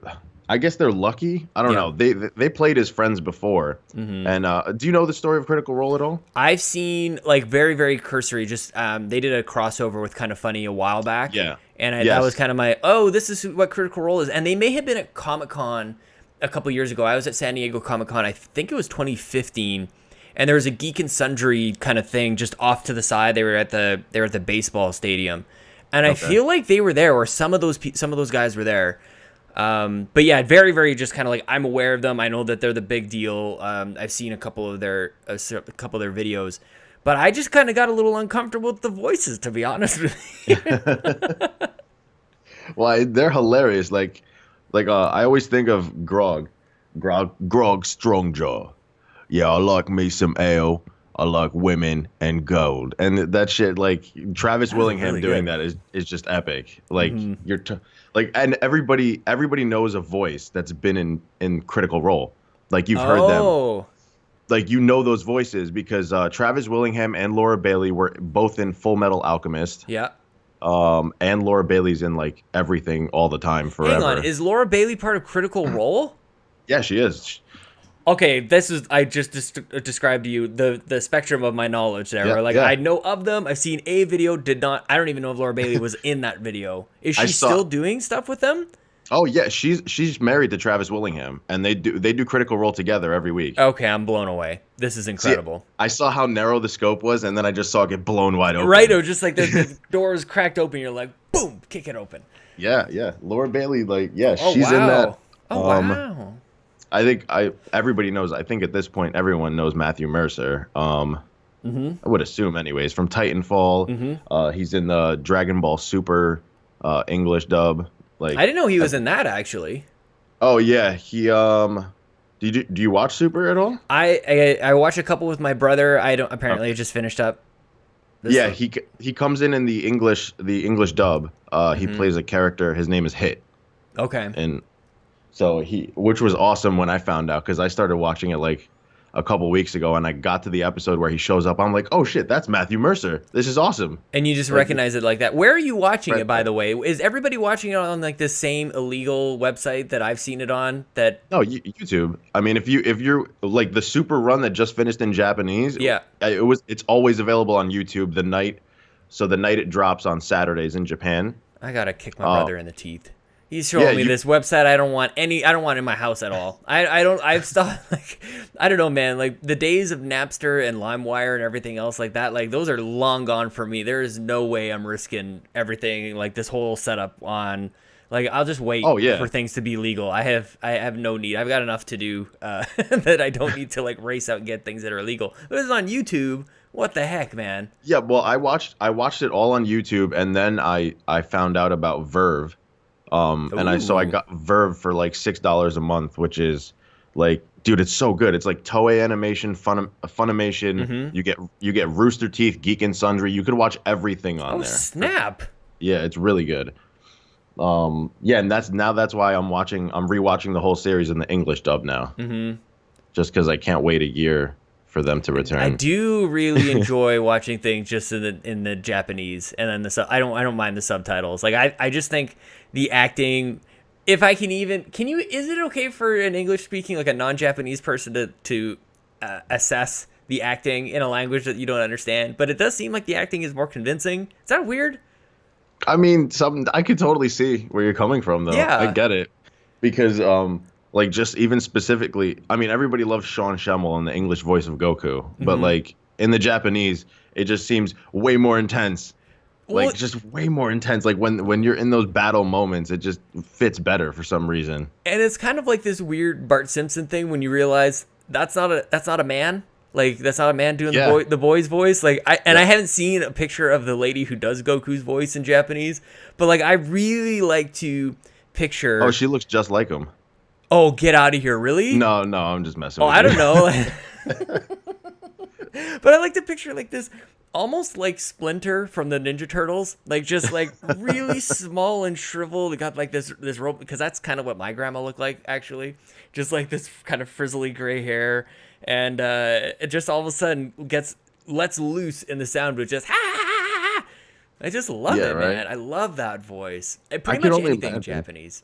I guess they're lucky. I don't know. They played as friends before. Mm-hmm. And do you know the story of Critical Role at all? I've seen like very, very cursory. Just they did a crossover with Kind of Funny a while back. Yeah. And that was kind of my, this is what Critical Role is. And they may have been at Comic-Con a couple years ago. I was at San Diego Comic-Con. I think it was 2015. And there was a Geek and Sundry kind of thing just off to the side. They were at the baseball stadium. And I feel like they were there, or some of those guys were there. But yeah, very, very just kind of like, I'm aware of them. I know that they're the big deal. I've seen a couple of their videos, but I just kind of got a little uncomfortable with the voices, to be honest with you. Well, they're hilarious. Like I always think of Grog Strongjaw. Yeah, I like me some ale. I like women and gold, and that shit. Like Travis Willingham really doing that is just epic. Like and everybody knows a voice that's been in Critical Role. Like you've heard them. Like you know those voices because Travis Willingham and Laura Bailey were both in Full Metal Alchemist. Yeah. And Laura Bailey's in like everything all the time forever. Hang on, is Laura Bailey part of Critical Role? Yeah, she is. Okay, I just described to you the spectrum of my knowledge there. Yeah, where like I know of them, I've seen a video, I don't even know if Laura Bailey was in that video. Is she still doing stuff with them? Oh yeah, she's married to Travis Willingham, and they do Critical Role together every week. Okay, I'm blown away. This is incredible. See, I saw how narrow the scope was, and then I just saw it get blown wide open. Right, it was just like the doors cracked open. You're like, boom, kick it open. Yeah. Laura Bailey, she's in that. Oh wow. everybody knows. I think at this point everyone knows Matthew Mercer. I would assume, anyways, from Titanfall. He's in the Dragon Ball Super English dub. Like, I didn't know he was in that actually. oh yeah, he do you watch Super at all? I watch a couple with my brother. I don't apparently I just finished up. Yeah, he comes in the English dub. He plays a character. His name is Hit. Okay. And so which was awesome when I found out, because I started watching it like a couple weeks ago, and I got to the episode where he shows up. I'm like, oh shit, that's Matthew Mercer. This is awesome. And you just recognize it like that. Where are you watching it, by the way? Is everybody watching it on like the same illegal website that I've seen it on? No, YouTube. I mean, if you're like the Super run that just finished in Japanese, yeah, it's always available on YouTube the night it drops on Saturdays in Japan. I gotta kick my brother in the teeth. He's showing me this website. I don't want it in my house at all. I've stopped, like, I don't know, man. Like, the days of Napster and LimeWire and everything else like that, like, those are long gone for me. There is no way I'm risking everything, like, this whole setup on, like, I'll just wait for things to be legal. I have no need. I've got enough to do that I don't need to, like, race out and get things that are illegal. But it's on YouTube. What the heck, man? Yeah, well, I watched it all on YouTube, and then I found out about Verve. And I got Verve for like $6 a month, which is like, dude, it's so good. It's like Toei Animation, Funimation. You get Rooster Teeth, Geek and Sundry. You could watch everything on there. Oh, snap! Yeah, it's really good. Yeah, and that's why I'm rewatching the whole series in the English dub now. Just because I can't wait a year for them to return. I do really enjoy watching things just in the Japanese, and then I don't mind the subtitles. Like, I just think the acting, if I can is it okay for an English speaking, like a non-Japanese person to assess the acting in a language that you don't understand? But it does seem like the acting is more convincing. Is that weird? I mean, I could totally see where you're coming from, though. Yeah, I get it, because like, just even specifically, I mean, everybody loves Sean Schemmel and the English voice of Goku, but like in the Japanese, it just seems way more intense. Like, just way more intense. Like, when you're in those battle moments, it just fits better for some reason. And it's kind of like this weird Bart Simpson thing when you realize that's not a man. Like, that's not a man doing the boy's voice. Like, I haven't seen a picture of the lady who does Goku's voice in Japanese, but like, I really like to picture. Oh, she looks just like him. Oh, get out of here. Really? No, I'm just messing with you. I don't know. But I like to picture like this, almost like Splinter from the Ninja Turtles. Like, just like really small and shriveled. It got like this rope, because that's kind of what my grandma looked like, actually. Just like this kind of frizzly gray hair. And it just all of a sudden lets loose in the sound with just, ha, ha, ha, ha. I just love it, right? Man. I love that voice. Pretty much anything Japanese.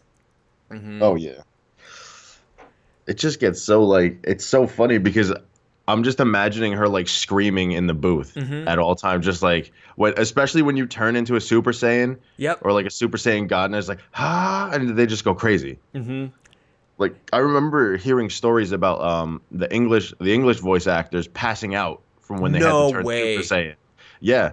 Oh, yeah. It just gets so, like, it's so funny, because I'm just imagining her, like, screaming in the booth at all times, just like, especially when you turn into a Super Saiyan, or like a Super Saiyan God, and it's like, and they just go crazy. Like, I remember hearing stories about the English voice actors passing out from when they had to turn Super Saiyan. Yeah.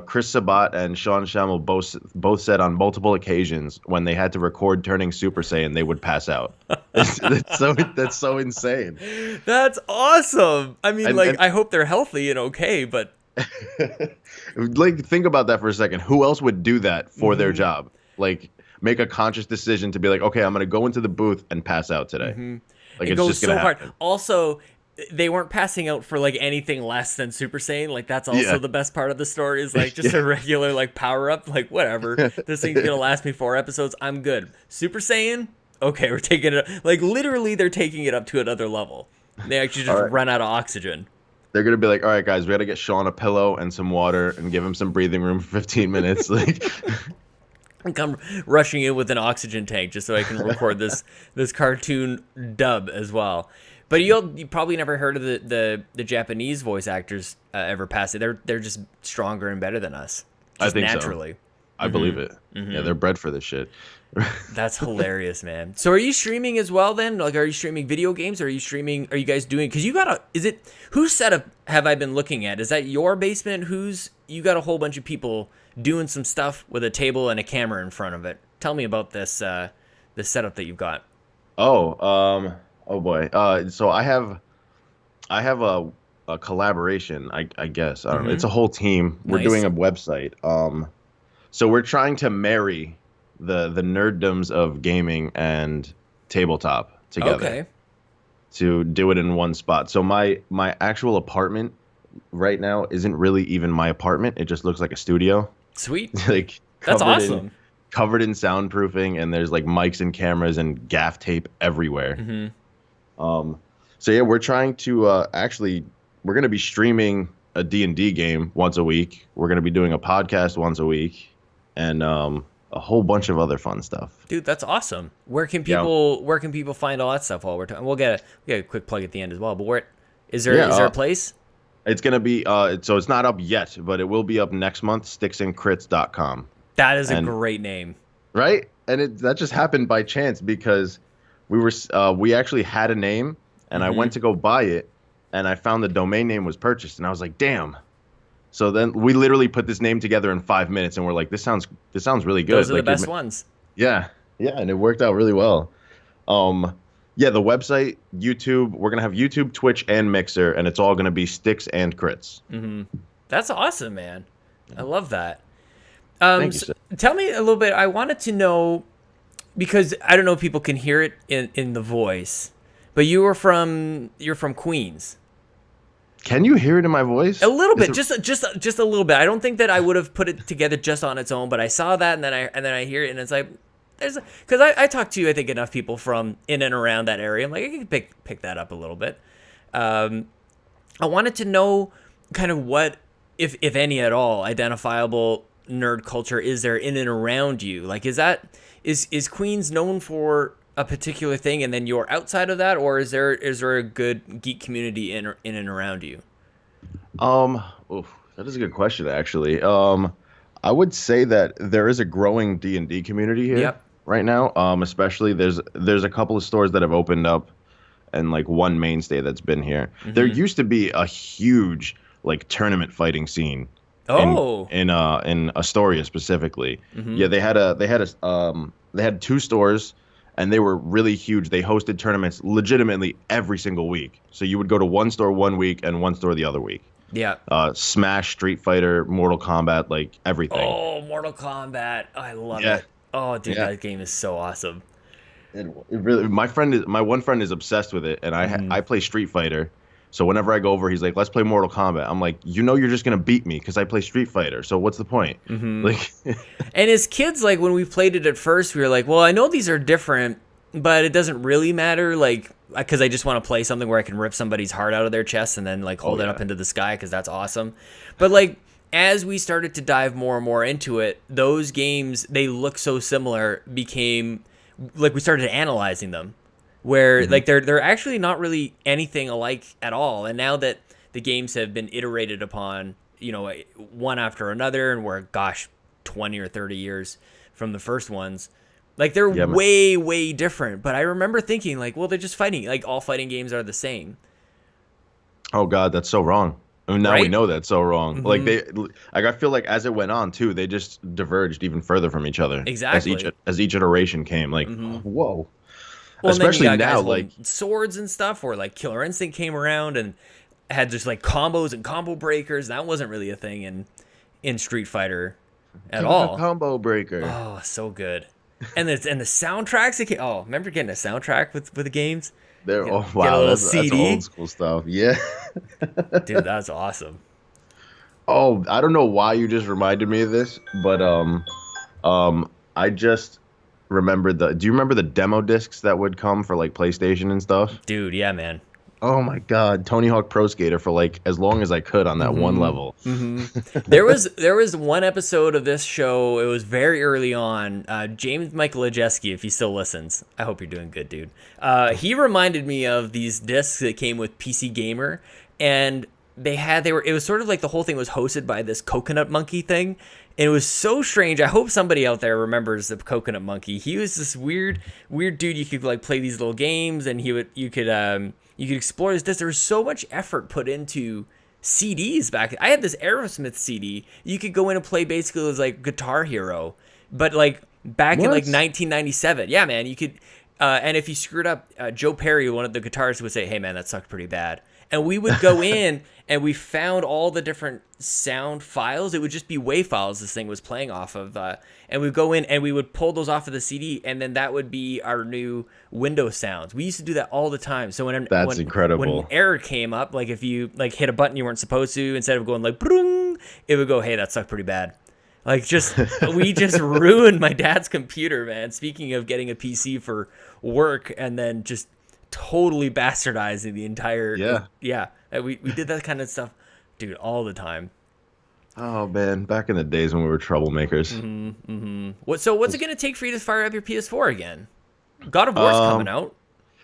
Chris Sabat and Sean Schemmel both said on multiple occasions when they had to record turning Super Saiyan, they would pass out. That's so insane. That's awesome. I mean, I hope they're healthy and okay, but like, think about that for a second. Who else would do that for their job? Like, make a conscious decision to be like, okay, I'm going to go into the booth and pass out today. Like, it goes so hard. Also, they weren't passing out for like anything less than Super Saiyan. Like, that's also the best part of the story, is like just a regular like power up. Like, whatever, this thing's gonna last me 4 episodes. I'm good. Super Saiyan. Okay, we're taking it. Like, literally, they're taking it up to another level. They actually just run out of oxygen. They're gonna be like, all right, guys, we got to get Sean a pillow and some water and give him some breathing room for 15 minutes. Like, and come rushing in with an oxygen tank just so I can record this cartoon dub as well. But you probably never heard of the Japanese voice actors ever pass it. They're just stronger and better than us. Just I think naturally. So. I believe it. Yeah, they're bred for this shit. That's hilarious, man. So are you streaming as well then? Like, are you streaming video games? Or are you guys doing, because you got whose setup have I been looking at? Is that your basement? You got a whole bunch of people doing some stuff with a table and a camera in front of it. Tell me about this setup that you've got. Oh boy. So I have a collaboration. I guess I don't know. Mm-hmm. It's a whole team. We're doing Nice. a website. So we're trying to marry the nerddoms of gaming and tabletop together Okay. to do it in one spot. So my actual apartment right now isn't really even my apartment. It just looks like a studio, Sweet. like That's covered in awesome. covered in soundproofing, and there's like mics and cameras and gaff tape everywhere. Mm-hmm. Um, so yeah, we're trying to actually we're gonna be streaming a D&D game once a week. We're gonna be doing a podcast once a week, and a whole bunch of other fun stuff. Dude, that's awesome. Yeah, Where can people find all that stuff while we're talking? We'll get a quick plug at the end as well. But where yeah. is there a place? It's gonna be so it's not up yet, but it will be up next month. Sticksandcrits.com. That is a And great name. right, and that just happened by chance because we actually had a name, and I Mm-hmm. went to go buy it, and I found the domain name was purchased, and I was like, damn. So then we literally put this name together in 5 minutes, and we're like, this sounds really good. Those are the Like best ones. yeah, yeah, and it worked out really well. Yeah, the website, YouTube, we're gonna have YouTube, Twitch, and Mixer, and it's all gonna be Sticks and Crits. Mm-hmm. That's awesome, man. I love that. Thank you, So sir. tell me a little bit. I wanted to know because I don't know if people can hear it in the voice, but you're from Queens. Can you hear it in my voice? A little Is bit, it- just a little bit. I don't think that I would have put it together just on its own, but I saw that and then I hear it and it's like because I talked to I think enough people from in and around that area. I'm like I can pick that up a little bit. I wanted to know kind of what if any at all identifiable nerd culture is there in and around you. Like is Queens known for a particular thing and then you're outside of that, or is there a good geek community in and around you? that is a good question, actually. I would say that there is a growing D&D community here Yep. right now. Especially there's a couple of stores that have opened up, and like one mainstay that's been here. There used to be a huge like tournament fighting scene Oh. in Astoria specifically. Yeah, they had two stores, and they were really huge. They hosted tournaments legitimately every single week. So you would go to one store one week and one store the other week. Yeah. Smash, Street Fighter, Mortal Kombat, like everything. Oh, Mortal Kombat. I love Yeah. it. Oh, dude, Yeah. that game is so awesome. It really, my one friend is obsessed with it, and I play Street Fighter. So whenever I go over, he's like, "Let's play Mortal Kombat." I'm like, you're just gonna beat me because I play Street Fighter. So what's the point? Like, And as kids, like when we played it at first, we were like, well, I know these are different, but it doesn't really matter. Like, because I just want to play something where I can rip somebody's heart out of their chest and then like hold it up into the sky because that's awesome. But like, as we started to dive more and more into it, those games, they look so similar, became like we started analyzing them where like they're actually not really anything alike at all. And now that the games have been iterated upon, you know, one after another, and we're 20 or 30 years from the first ones, like they're way different. But I remember thinking like, well, they're just fighting. Like all fighting games are the same. oh God, that's so wrong. I mean, now we Right? know that's so wrong. Like I feel like as it went on too, they just diverged even further from each other. Exactly. As each iteration came, like whoa. Well, Especially and then you got now, guys like holding swords and stuff, or like Killer Instinct came around and had just like combos and combo breakers. That wasn't really a thing in Street Fighter at all. combo breaker. Oh, so good. And the soundtracks. Remember getting a soundtrack with the games? There. Oh get a wow, little that's CD. old school stuff. Yeah. Dude, that's awesome. Oh, I don't know why you just reminded me of this, but I just remembered do you remember the demo discs that would come for like PlayStation and stuff? Dude, yeah, man. Oh my God, Tony Hawk Pro Skater for like as long as I could on that one level. There was one episode of this show. It was very early on. James Michael Ajeski, if he still listens, I hope you're doing good, dude. He reminded me of these discs that came with PC Gamer, and it was sort of like the whole thing was hosted by this coconut monkey thing. And it was so strange. I hope somebody out there remembers the coconut monkey. He was this weird dude. You could like play these little games, and you could explore this. There was so much effort put into CDs back. I had this Aerosmith CD. You could go in and play basically as like Guitar Hero, but like back in like 1997. Yeah, man, you could. And if you screwed up, Joe Perry, one of the guitarists, would say, "Hey man, that sucked pretty bad." And we would go in and we found all the different sound files. It would just be WAV files this thing was playing off of. And we'd go in and we would pull those off of the CD, and then that would be our new Windows sounds. We used to do that all the time. So when incredible. When an error came up, like if you like hit a button you weren't supposed to, instead of going like "Brung," it would go, "Hey, that sucked pretty bad." Like we just ruined my dad's computer, man. Speaking of getting a PC for work and then just totally bastardizing the entire we did that kind of stuff, dude, all the time. Oh man, back in the days when we were troublemakers. What's it gonna take for you to fire up your PS4 again? God of War's coming out.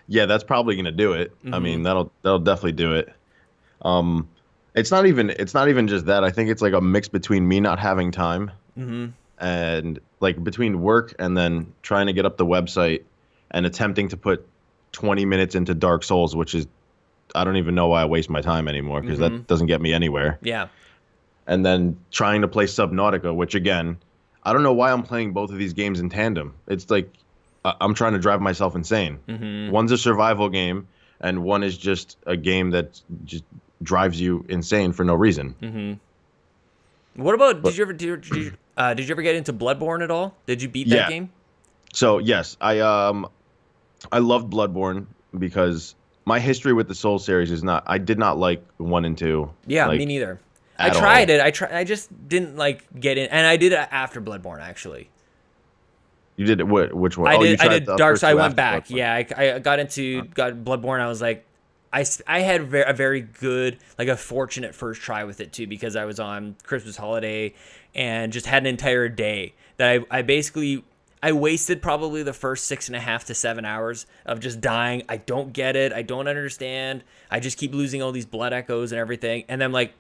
Yeah, that's probably gonna do it. I mean, that'll definitely do it. It's not even just that. I think it's like a mix between me not having time and like between work and then trying to get up the website and attempting to put 20 minutes into Dark Souls, which is, I don't even know why I waste my time anymore, because that doesn't get me anywhere. Yeah. And then trying to play Subnautica, which again, I don't know why I'm playing both of these games in tandem. It's like I'm trying to drive myself insane. One's a survival game, and one is just a game that just drives you insane for no reason. What about, did you ever get into Bloodborne at all? Did you beat that game? So yes, I loved Bloodborne because my history with the Soul series is not. I did not like 1 and 2. Yeah, me neither. I tried it. I just didn't like get in, and I did it after Bloodborne actually. You did it? Which one? I did Dark Souls. I went back. Bloodborne. Yeah, I got Bloodborne. I was like, I had a very good, like a fortunate first try with it too, because I was on Christmas holiday and just had an entire day that I wasted probably the first 6.5 to 7 hours of just dying. I don't get it. I don't understand. I just keep losing all these blood echoes and everything. And then I'm like,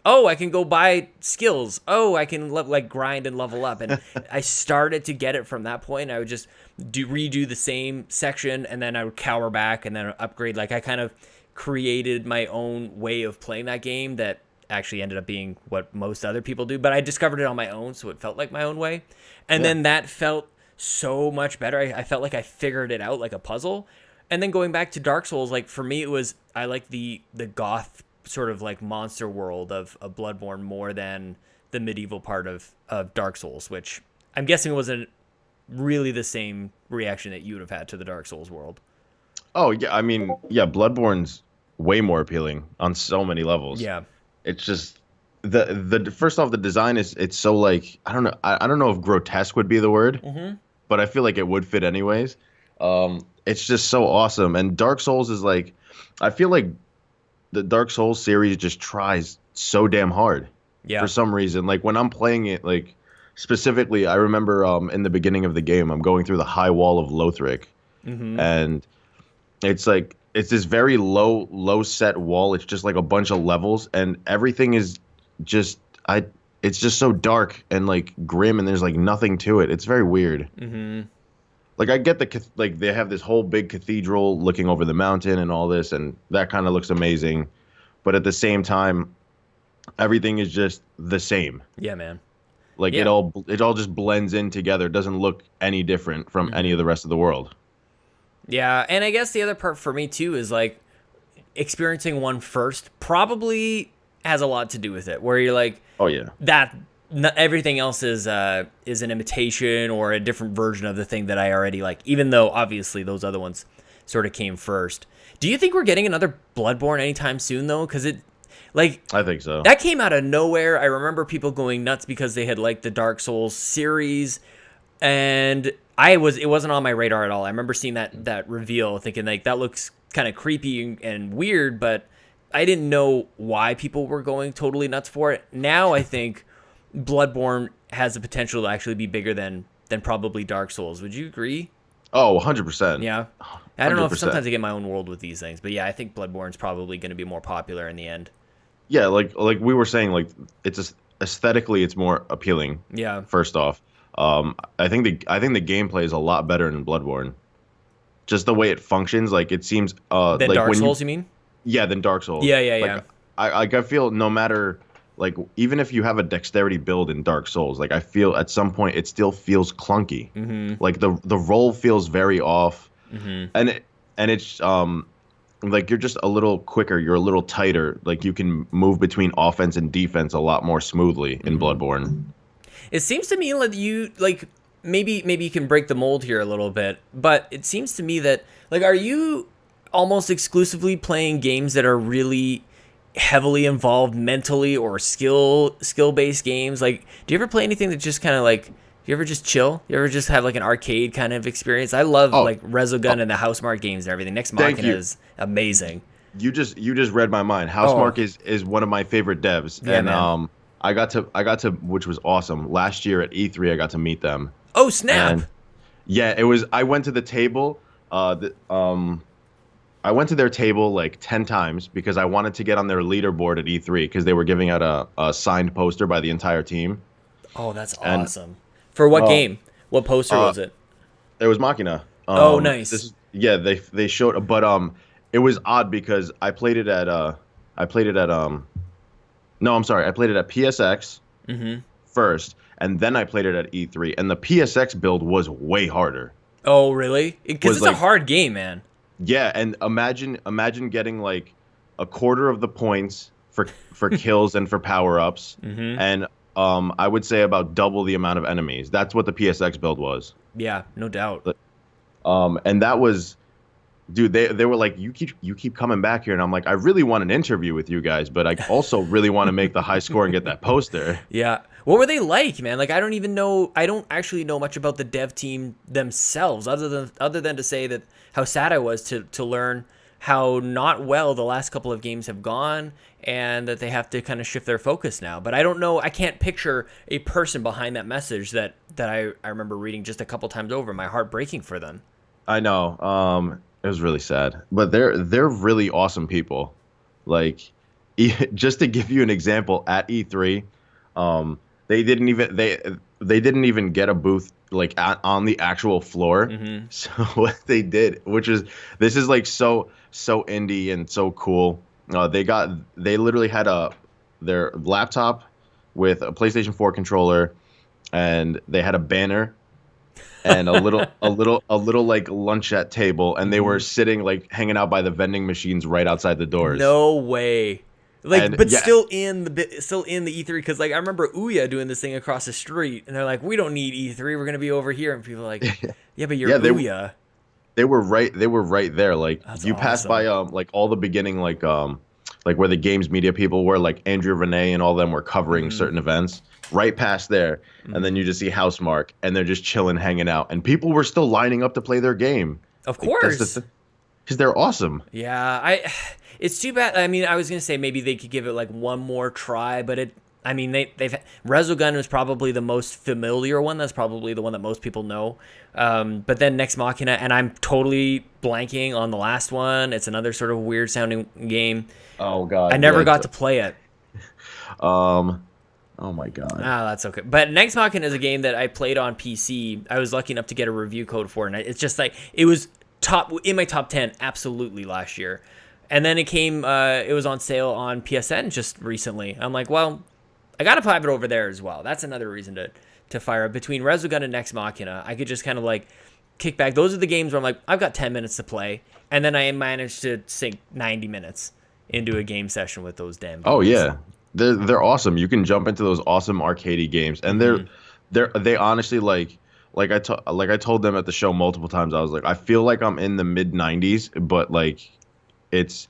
oh, I can go buy skills. Oh, I can like grind and level up. And I started to get it from that point. I would just redo the same section, and then I would cower back and then upgrade. Like I kind of created my own way of playing that game that actually ended up being what most other people do. But I discovered it on my own, so it felt like my own way. And then that felt so much better. I felt like I figured it out like a puzzle. And then going back to Dark Souls, like for me, it was, I like the goth sort of like monster world of Bloodborne more than the medieval part of Dark Souls, which I'm guessing wasn't really the same reaction that you would have had to the Dark Souls world. Oh yeah, I mean, yeah, Bloodborne's way more appealing on so many levels. Yeah, it's just the first off, the design it's so like, I don't know if grotesque would be the word, but I feel like it would fit anyways. It's just so awesome, and Dark Souls is like, I feel like the Dark Souls series just tries so damn hard. Yeah. For some reason, like when I'm playing it, like specifically, I remember in the beginning of the game, I'm going through the high wall of Lothric, and it's like it's this very low set wall. It's just like a bunch of levels, and everything is just it's just so dark and like grim, and there's like nothing to it. It's very weird. Like I get like they have this whole big cathedral looking over the mountain and all this, and that kind of looks amazing, but at the same time, everything is just the same. Yeah, man. Like it all just blends in together. It doesn't look any different from any of the rest of the world. Yeah, and I guess the other part for me too is like experiencing one first probably has a lot to do with it. Where you're like, oh yeah, everything else is an imitation or a different version of the thing that I already like. Even though obviously those other ones sort of came first. Do you think we're getting another Bloodborne anytime soon though? Because I think so. That came out of nowhere. I remember people going nuts because they had liked the Dark Souls series, and it wasn't on my radar at all. I remember seeing that reveal, thinking like that looks kind of creepy and weird, but I didn't know why people were going totally nuts for it. Now I think Bloodborne has the potential to actually be bigger than probably Dark Souls. Would you agree? Oh, 100%. Yeah. I don't know if sometimes I get my own world with these things, but yeah, I think Bloodborne's probably going to be more popular in the end. Yeah, like we were saying, like it's aesthetically it's more appealing. Yeah. First off, I think the gameplay is a lot better in Bloodborne. Just the way it functions, like it seems than like Dark Souls, you mean? Yeah, than Dark Souls. Yeah, yeah, yeah. I feel no matter, like, even if you have a dexterity build in Dark Souls, like I feel at some point it still feels clunky. Like the roll feels very off. and it's like you're just a little quicker, you're a little tighter, like you can move between offense and defense a lot more smoothly in Bloodborne. It seems to me like you like maybe you can break the mold here a little bit, but it seems to me that like are you almost exclusively playing games that are really heavily involved mentally or skill based games? Like, do you ever play anything that just kind of like, do you ever just chill? You ever just have like an arcade kind of experience? I love like Resogun and the Housemarque games and everything. Next Machina is amazing. You just read my mind. Housemarque is one of my favorite devs, Yeah, and man. I got to, which was awesome. Last year at E3, I got to meet them. Oh snap! And yeah, it was. I went to the table. I went to their table like 10 times because I wanted to get on their leaderboard at E3 because they were giving out a signed poster by the entire team. Oh, that's awesome. For what game? What poster was it? It was Machina. Oh, nice. They showed, but it was odd because I played it at no, I'm sorry, I played it at PSX first, and then I played it at E3, and the PSX build was way harder. Oh, really? Because it's like, a hard game, man. Yeah, and imagine getting like a quarter of the points for kills and for power-ups, and I would say about double the amount of enemies. That's what the PSX build was. Yeah, no doubt. And that was, dude, they were like, you keep coming back here, and I'm like, I really want an interview with you guys, but I also really want to make the high score and get that poster. Yeah. What were they like, man? Like, I don't actually know much about the dev team themselves, other than to say that how sad I was to learn how not well the last couple of games have gone, and that they have to kind of shift their focus now. But I don't know. I can't picture a person behind that message that I remember reading just a couple times over. My heart breaking for them. I know. It was really sad, but they're really awesome people. Like, just to give you an example, at E3, they didn't even get a booth like on the actual floor. So what they did, this is like so indie and so cool. They literally had their laptop with a PlayStation 4 controller, and they had a banner and a little like lunchette table, and they were sitting like hanging out by the vending machines right outside the doors. No way. Like, And, but yeah. still in the E3, because like I remember Ouya doing this thing across the street, and they're like, "We don't need E3, we're gonna be over here," and people are like, "Yeah, but you're Ouya." They were right there. Like, That's you passed awesome. by like all the beginning, like where the games media people were, like Andrew Renee and all them were covering certain events. Right past there, and then you just see Housemarque, and they're just chilling, hanging out, and people were still lining up to play their game. Of Like, course. because they're awesome. Yeah, it's too bad. I mean, I was gonna say maybe they could give it like one more try, but they've Resogun was probably the most familiar one. That's probably the one that most people know. But then Next Machina, and I'm totally blanking on the last one. It's another sort of weird sounding game. Oh god, I never got to play it. Oh my god. Ah, that's okay. But Next Machina is a game that I played on PC. I was lucky enough to get a review code for it, and it's just like it was in my top 10 absolutely last year. And then it was on sale on PSN just recently. I'm like, well, I got to have it over there as well. That's another reason to fire up. Between Resogun and Next Machina, I could just kind of like kick back. Those are the games where I'm like, I've got 10 minutes to play, and then I managed to sink 90 minutes into a game session with those damn games. Oh yeah, they're awesome. You can jump into those awesome arcadey games, and they honestly like I told them at the show multiple times. I was like, I feel like I'm in the mid 90s, but like it's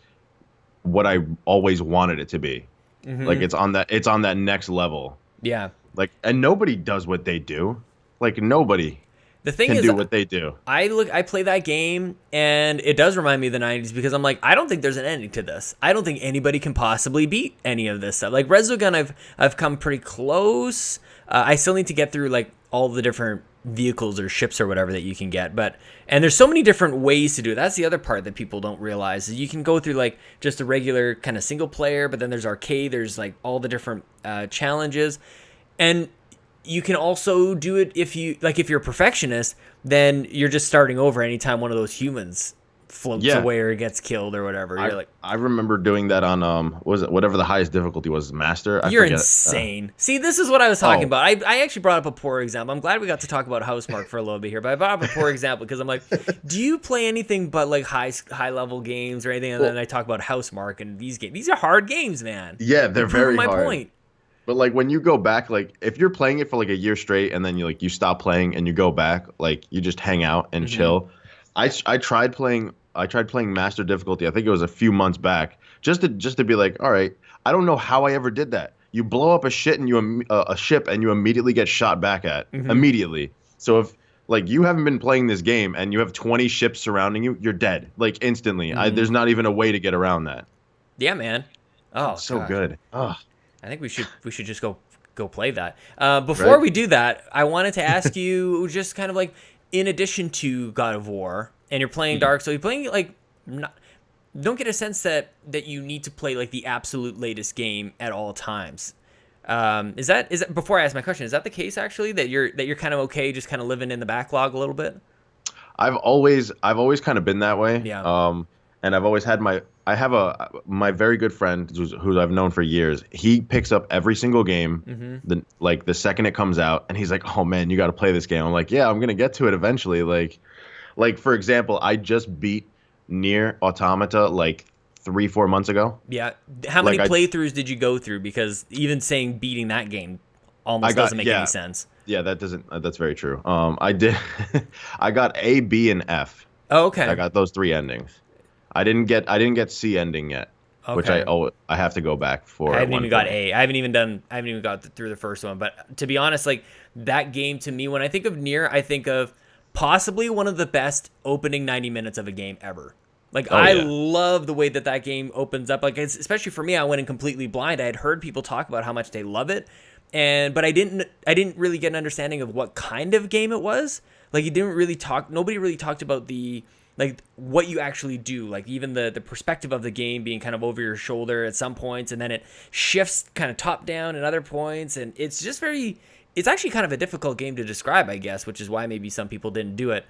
what I always wanted it to be. Like it's on that next level. Yeah. Like, and nobody does what they do. Like, nobody The thing can is, do what they do. I play that game, and it does remind me of the 90s, because I'm like, I don't think there's an ending to this. I don't think anybody can possibly beat any of this stuff. Like Resogun, I've come pretty close. I still need to get through like all the different vehicles or ships or whatever that you can get, and there's so many different ways to do it. That's the other part that people don't realize, is you can go through like just a regular kind of single player, but then there's arcade, there's like all the different challenges, and you can also do it if you're a perfectionist, then you're just starting over anytime one of those humans floats away or gets killed or whatever. You're like, I remember doing that on was it whatever the highest difficulty was, master. You're insane. See, this is what I was talking about. I actually brought up a poor example. I'm glad we got to talk about Housemarque for a little bit here, but I brought up a poor example because I'm like, do you play anything but like high level games or anything? And then I talk about Housemarque and these games. These are hard games, man. Yeah, they're very hard. My point. But like when you go back, like if you're playing it for like a year straight and then you stop playing and you go back, like you just hang out and chill. I tried playing master difficulty. I think it was a few months back, just to be like, all right, I don't know how I ever did that. You blow up a ship and you immediately get shot back at immediately. So if like you haven't been playing this game and you have 20 ships surrounding you, you're dead like instantly. There's not even a way to get around that. Yeah, man. Oh, it's so good. Oh. I think we should just go play that. Before we do that, I wanted to ask you just kind of like, in addition to God of War, and you're playing Dark Souls, you're playing like, don't get a sense that you need to play like the absolute latest game at all times. Is that before I ask my question? Is that the case actually that you're kind of okay just kind of living in the backlog a little bit? I've always kind of been that way. Yeah. And I've always had my very good friend who I've known for years. He picks up every single game, the second it comes out, and he's like, "Oh man, you got to play this game." I'm like, "Yeah, I'm gonna get to it eventually." Like for example, I just beat Nier Automata like 3-4 months ago. Yeah. How many playthroughs did you go through? Because even saying beating that game almost doesn't make any sense. Yeah, that's very true. I did. I got A, B, and F. Oh, okay. I got those 3 endings. I didn't get C ending yet, which I have to go back for. I haven't even got A. I haven't even got through the first one. But to be honest, like that game to me, when I think of Nier, I think of possibly one of the best opening 90 minutes of a game ever. Like I love the way that game opens up. Like especially for me, I went in completely blind. I had heard people talk about how much they love it, but I didn't really get an understanding of what kind of game it was. Like nobody really talked about like what you actually do, like even the perspective of the game being kind of over your shoulder at some points, and then it shifts kind of top down at other points, and it's actually kind of a difficult game to describe, I guess, which is why maybe some people didn't do it.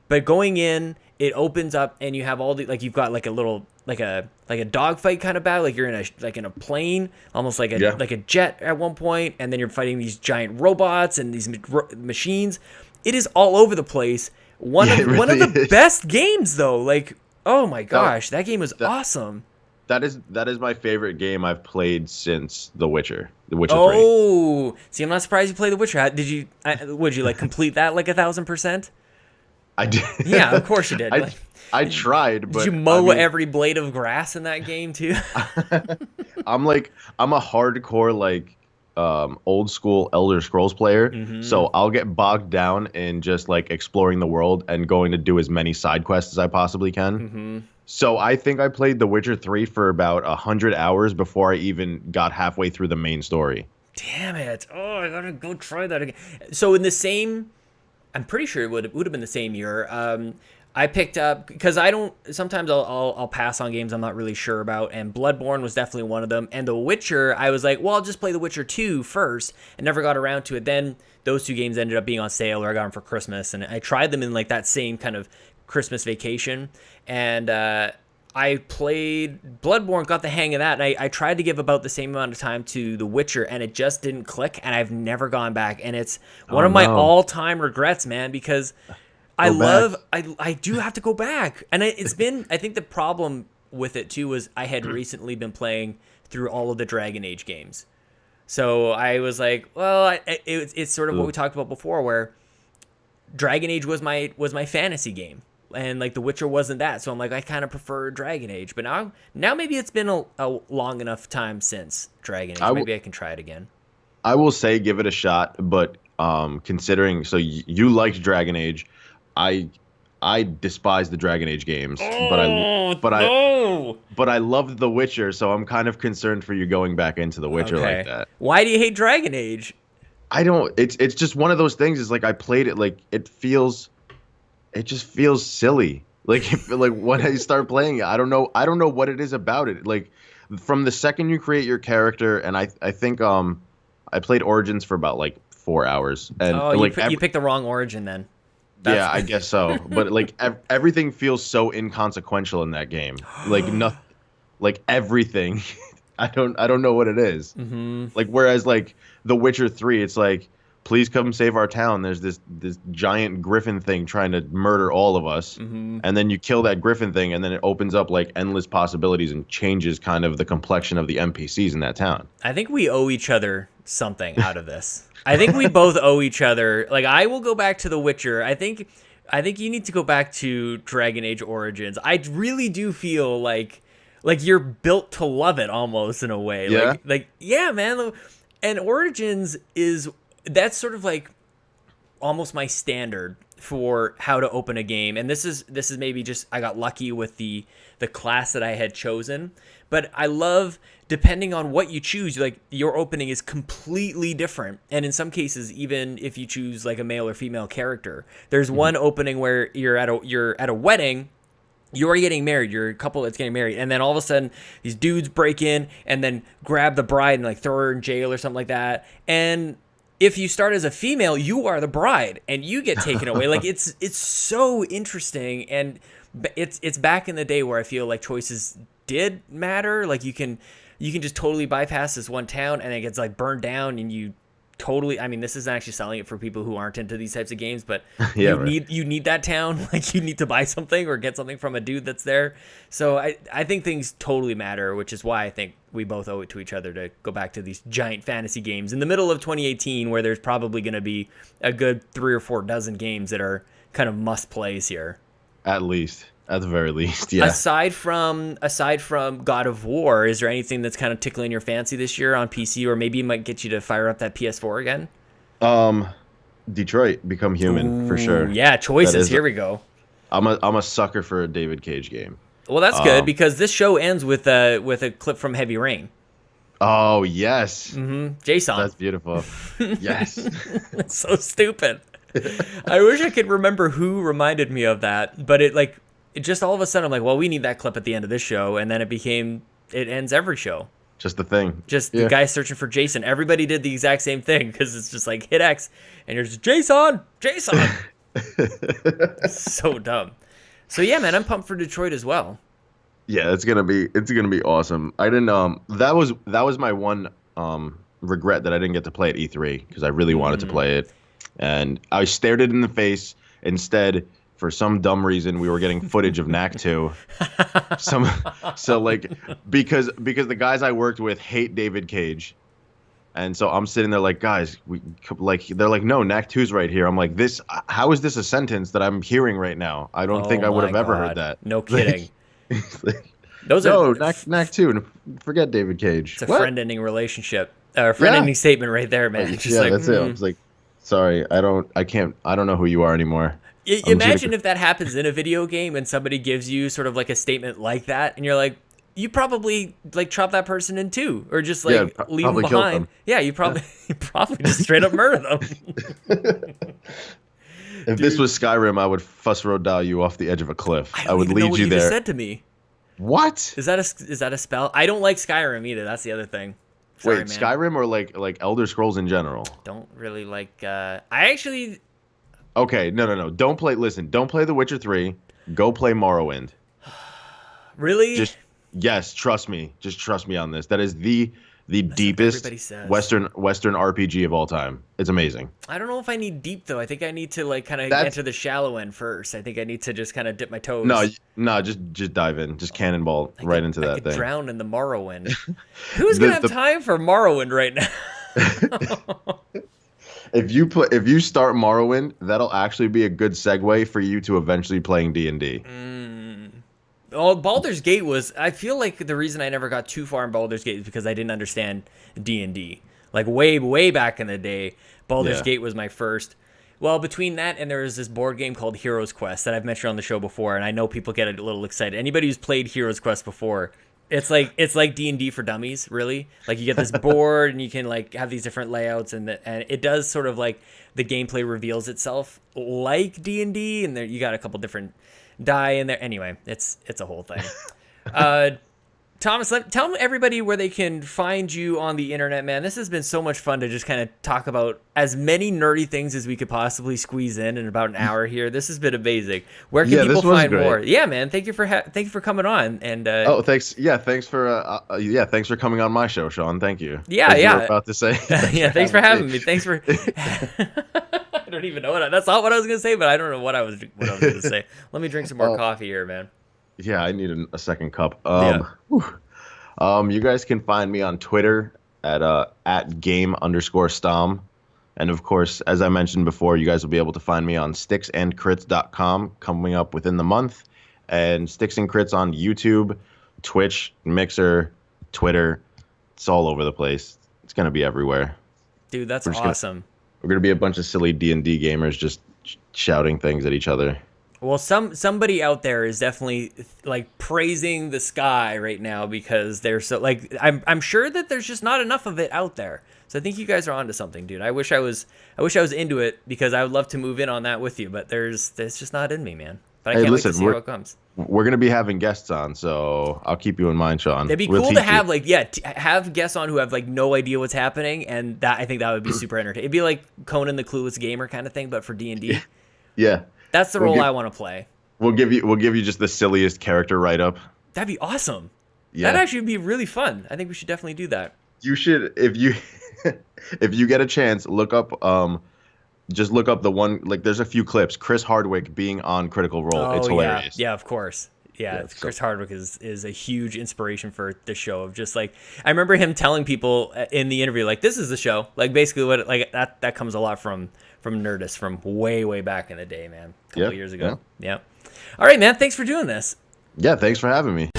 But going in, it opens up and you have all the, like you've got like a little like a dogfight kind of battle, like you're in a plane, almost like a jet at one point, and then you're fighting these giant robots and these machines. It is all over the place. One of the best games though. Like, oh my gosh, that game was awesome. That is my favorite game I've played since The Witcher. The Witcher 3. See, I'm not surprised you played The Witcher. Would you like complete that like 1,000%? I did. Yeah, of course you did. I tried, but did you mow every blade of grass in that game too? I'm a hardcore like old school Elder Scrolls player, so I'll get bogged down in just like exploring the world and going to do as many side quests as I possibly can. So I think I played The Witcher 3 for about 100 hours before I even got halfway through the main story. Damn it! Oh, I gotta go try that again. So in the same, I'm pretty sure it would have been the same year. I picked up, because sometimes I'll pass on games I'm not really sure about, and Bloodborne was definitely one of them. And The Witcher, I was like, well, I'll just play The Witcher 2 first, and never got around to it. Then those 2 games ended up being on sale, or I got them for Christmas, and I tried them in like that same kind of Christmas vacation. And I played Bloodborne, got the hang of that, and I tried to give about the same amount of time to The Witcher, and it just didn't click, and I've never gone back. And it's one of my all-time regrets, man, because I do have to go back. And it's been, I think the problem with it too was I had recently been playing through all of the Dragon Age games. So I was like, well, it's sort of what we talked about before, where Dragon Age was my fantasy game, and like The Witcher wasn't that. So I'm like, I kind of prefer Dragon Age. But now maybe it's been a long enough time since Dragon Age. Maybe I can try it again. I will say give it a shot, but considering you liked Dragon Age, I despise the Dragon Age games, but I loved The Witcher, so I'm kind of concerned for you going back into The Witcher like that. Why do you hate Dragon Age? I don't. It's just one of those things. It's like I played it, like it just feels silly. Like when I start playing it, I don't know what it is about it. Like from the second you create your character, and I think I played Origins for about like 4 hours, and you picked the wrong Origin then. Yeah, I guess so. But like everything feels so inconsequential in that game. Like nothing, like everything. I don't know what it is. Like whereas like The Witcher 3, it's like, please come save our town. There's this giant griffin thing trying to murder all of us. And then you kill that griffin thing, and then it opens up like endless possibilities and changes kind of the complexion of the NPCs in that town. I think we owe each other something out of this. I think we both owe each other. Like, I will go back to The Witcher. I think you need to go back to Dragon Age Origins. I really do feel like you're built to love it almost in a way. Yeah. Like yeah, man. And Origins that's sort of like almost my standard for how to open a game. And this is maybe just I got lucky with the class that I had chosen. But I love, depending on what you choose, like your opening is completely different. And in some cases, even if you choose like a male or female character, there's one opening where you're at a wedding. You're getting married. You're a couple that's getting married. And then all of a sudden, these dudes break in and then grab the bride and like throw her in jail or something like that. And if you start as a female, you are the bride and you get taken away. Like it's so interesting. And it's back in the day where I feel like choices did matter. Like you can just totally bypass this one town and it gets like burned down, and you totally, I mean, this isn't actually selling it for people who aren't into these types of games, but you need that town. Like you need to buy something or get something from a dude that's there. So I think things totally matter, which is why I think we both owe it to each other to go back to these giant fantasy games in the middle of 2018, where there's probably going to be a good 3 or 4 dozen games that are kind of must plays here. At the very least, yeah. Aside from God of War, is there anything that's kind of tickling your fancy this year on PC, or maybe it might get you to fire up that PS4 again? Detroit Become Human. For sure. Yeah, choices. Here we go. I'm a sucker for a David Cage game. Well, that's good, because this show ends with a clip from Heavy Rain. Oh yes. Jason. That's beautiful. Yes. It's so stupid. I wish I could remember who reminded me of that, but it just all of a sudden I'm like, well, we need that clip at the end of this show, and then it ends every show. Just the thing. Just the guy searching for Jason. Everybody did the exact same thing, because it's just like hit X and you're just Jason. So dumb. So yeah, man, I'm pumped for Detroit as well. Yeah, it's gonna be awesome. I didn't that was my one regret that I didn't get to play at E3, because I really wanted to play it, and I stared it in the face. Instead, for some dumb reason, we were getting footage of Knack 2. So like because the guys I worked with hate David Cage, and so I'm sitting there like, guys, they're like, no, Knack 2's right here. I'm like, how is this a sentence that I'm hearing right now? I don't think I would have ever heard that. No kidding. Knack 2. Forget David Cage. It's a friend-ending relationship. Friend-ending statement right there, man. That's it. I was like, sorry, I don't know who you are anymore. Imagine if that happens in a video game and somebody gives you sort of like a statement like that, and you're like, you probably like chop that person in two, or just like leave them behind. Yeah, you probably just straight up murder them. If this was Skyrim, I would fuss road dial you off the edge of a cliff. I would lead you there. Just said to me. What? Is that a spell? I don't like Skyrim either. That's the other thing. Sorry, Wait, man. Skyrim or like Elder Scrolls in general? Don't really like. I actually. Okay, no. Don't play The Witcher 3. Go play Morrowind. Really? Yes, trust me. Just trust me on this. That is the deepest Western RPG of all time. It's amazing. I don't know if I need deep though. I think I need to like kind of get to the shallow end first. I think I need to just kind of dip my toes. No, just dive in. Just cannonball into that thing. Drown in the Morrowind. Who's gonna have time for Morrowind right now? If you start Morrowind, that'll actually be a good segue for you to eventually playing D&D. Well, Baldur's Gate was. I feel like the reason I never got too far in Baldur's Gate is because I didn't understand D&D. Like way back in the day, Baldur's Gate was my first. Well, between that and there was this board game called Heroes Quest that I've mentioned on the show before, and I know people get a little excited. Anybody who's played Heroes Quest before, it's like D&D for dummies, really. Like you get this board and you can like have these different layouts, and it does sort of like the gameplay reveals itself like D&D, and there you got a couple different die in there. Anyway, it's a whole thing. Thomas, tell everybody where they can find you on the internet, man. This has been so much fun to just kind of talk about as many nerdy things as we could possibly squeeze in about an hour here. This has been amazing. Where can people find more? Yeah, man. Thank you for coming on. And thanks. Yeah, thanks for coming on my show, Sean. Thank you. Yeah, yeah. You were about to say. Thanks for having me. Thanks for. I don't even know that's not what I was gonna say, but I don't know what I was gonna say. Let me drink some more coffee here, man. Yeah, I need a second cup. You guys can find me on Twitter at game_stom. And of course, as I mentioned before, you guys will be able to find me on sticksandcrits.com coming up within the month. And Sticks and Crits on YouTube, Twitch, Mixer, Twitter. It's all over the place. It's going to be everywhere. Dude, that's awesome. We're going to be a bunch of silly D&D gamers just shouting things at each other. Well, somebody out there is definitely like praising the sky right now because they're so like I'm sure that there's just not enough of it out there. So I think you guys are onto something, dude. I wish I was into it because I would love to move in on that with you, but there's just not in me, man. But I can't wait to see how it comes. We're gonna be having guests on, so I'll keep you in mind, Sean. It'd be cool to have have guests on who have like no idea what's happening, and that I think that would be super entertaining. It'd be like Conan the Clueless Gamer kind of thing, but for D&D. Yeah. That's the role I want to play. We'll give you just the silliest character write-up. That'd be awesome. Yeah. That'd actually be really fun. I think we should definitely do that. You should, if you get a chance, look up just look up the one, like there's a few clips. Chris Hardwick being on Critical Role. It's hilarious. Yeah, of course. Yeah, Chris Hardwick is a huge inspiration for the show. Of just like, I remember him telling people in the interview, like, this is the show. Like, basically what like that comes a lot from Nerdist from way back in the day, man. A couple of years ago. Yeah. All right, man. Thanks for doing this. Yeah, thanks for having me.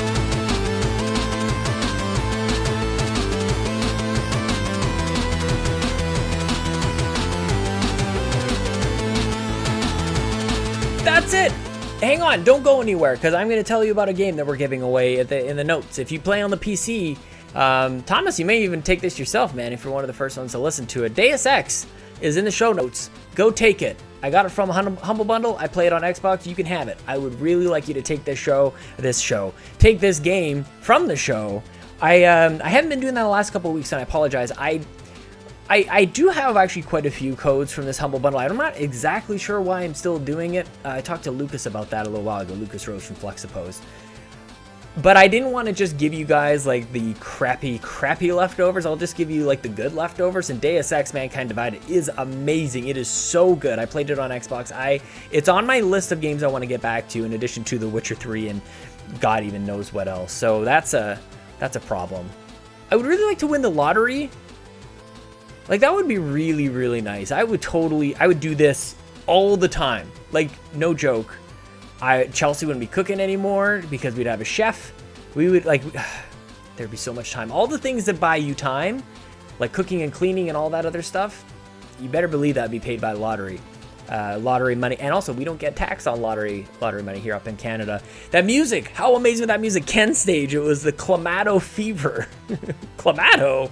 That's it. Hang on, don't go anywhere, because I'm going to tell you about a game that we're giving away in the notes. If you play on the PC, Thomas, you may even take this yourself, man, if you're one of the first ones to listen to it. Deus Ex is in the show notes. Go take it. I got it from Humble Bundle. I play it on Xbox. You can have it. I would really like you to take take this game from the show. I haven't been doing that the last couple of weeks, and I apologize. I do have actually quite a few codes from this Humble Bundle. I'm not exactly sure why I'm still doing it. I talked to Lucas about that a little while ago, Lucas Rose from Flexipose. But I didn't want to just give you guys like the crappy leftovers. I'll just give you like the good leftovers. And Deus Ex Mankind Divided is amazing. It is so good. I played it on Xbox. It's on my list of games I want to get back to, in addition to The Witcher 3 and God even knows what else. So that's a problem. I would really like to win the lottery. Like, that would be really, really nice. I would do this all the time. Like, no joke. Chelsea wouldn't be cooking anymore because we'd have a chef. We would, like, there'd be so much time. All the things that buy you time, like cooking and cleaning and all that other stuff, you better believe that'd be paid by lottery money. And also, we don't get taxed on lottery money here up in Canada. That music, how amazing was that music? Ken stage, it was the Clamato Fever. Clamato?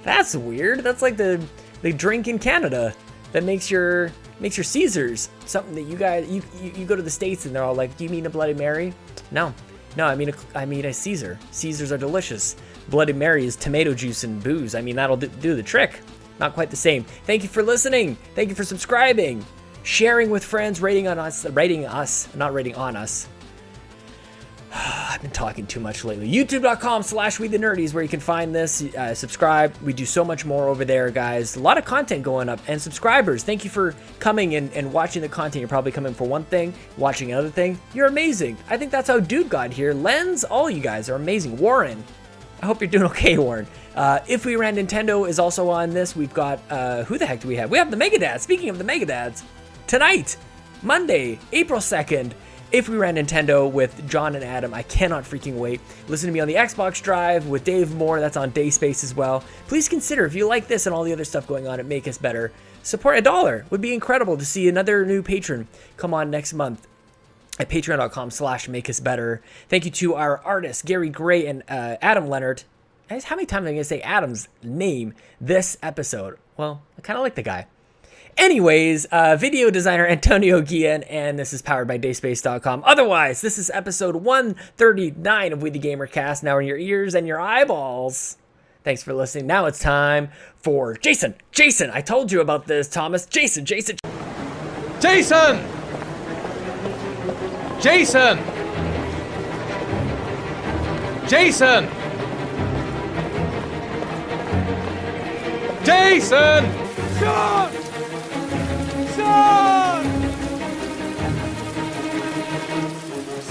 That's weird. That's like the drink in Canada that makes your Caesars something that you guys you go to the States and they're all like, do you mean a Bloody Mary? No, I mean a Caesar. Caesars are delicious. Bloody Mary is tomato juice and booze. I mean, that'll do the trick. Not quite the same. Thank you for listening. Thank you for subscribing, sharing with friends, rating on us, not rating on us. I've been talking too much lately. YouTube.com/WeTheNerdies, where you can find this. Subscribe. We do so much more over there, guys. A lot of content going up. And subscribers, thank you for coming and watching the content. You're probably coming for one thing, watching another thing. You're amazing. I think that's how Dude got here. Lens, all you guys are amazing. Warren, I hope you're doing okay, Warren. If We Ran Nintendo is also on this. We've got, who the heck do we have? We have the Megadads. Speaking of the Megadads, tonight, Monday, April 2nd, If We Ran Nintendo with John and Adam. I cannot freaking wait. Listen to me on the Xbox Drive with Dave Moore. That's on Dayspace as well. Please consider, if you like this and all the other stuff going on at Make Us Better, support $1. Would be incredible to see another new patron come on next month at patreon.com/makeusbetter. Thank you to our artists, Gary Gray and Adam Leonhardt. How many times am I going to say Adam's name this episode? Well, I kind of like the guy. Anyways, video designer Antonio Guillen, and this is powered by Dayspace.com. Otherwise, this is episode 139 of We the GamerCast, now in your ears and your eyeballs. Thanks for listening. Now it's time for Jason. Jason, I told you about this, Thomas. Jason. Jason! Jason! Jason! Jason! Sean! Sean!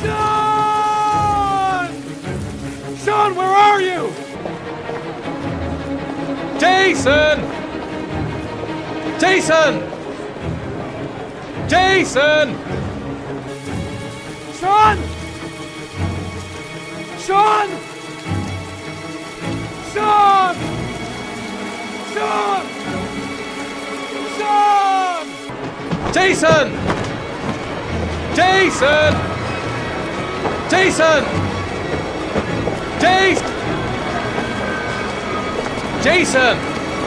Sean! Sean, where are you? Jason! Jason! Jason! Sean! Sean! Sean! Sean! Sean! Jason! Jason! Jason! Jason!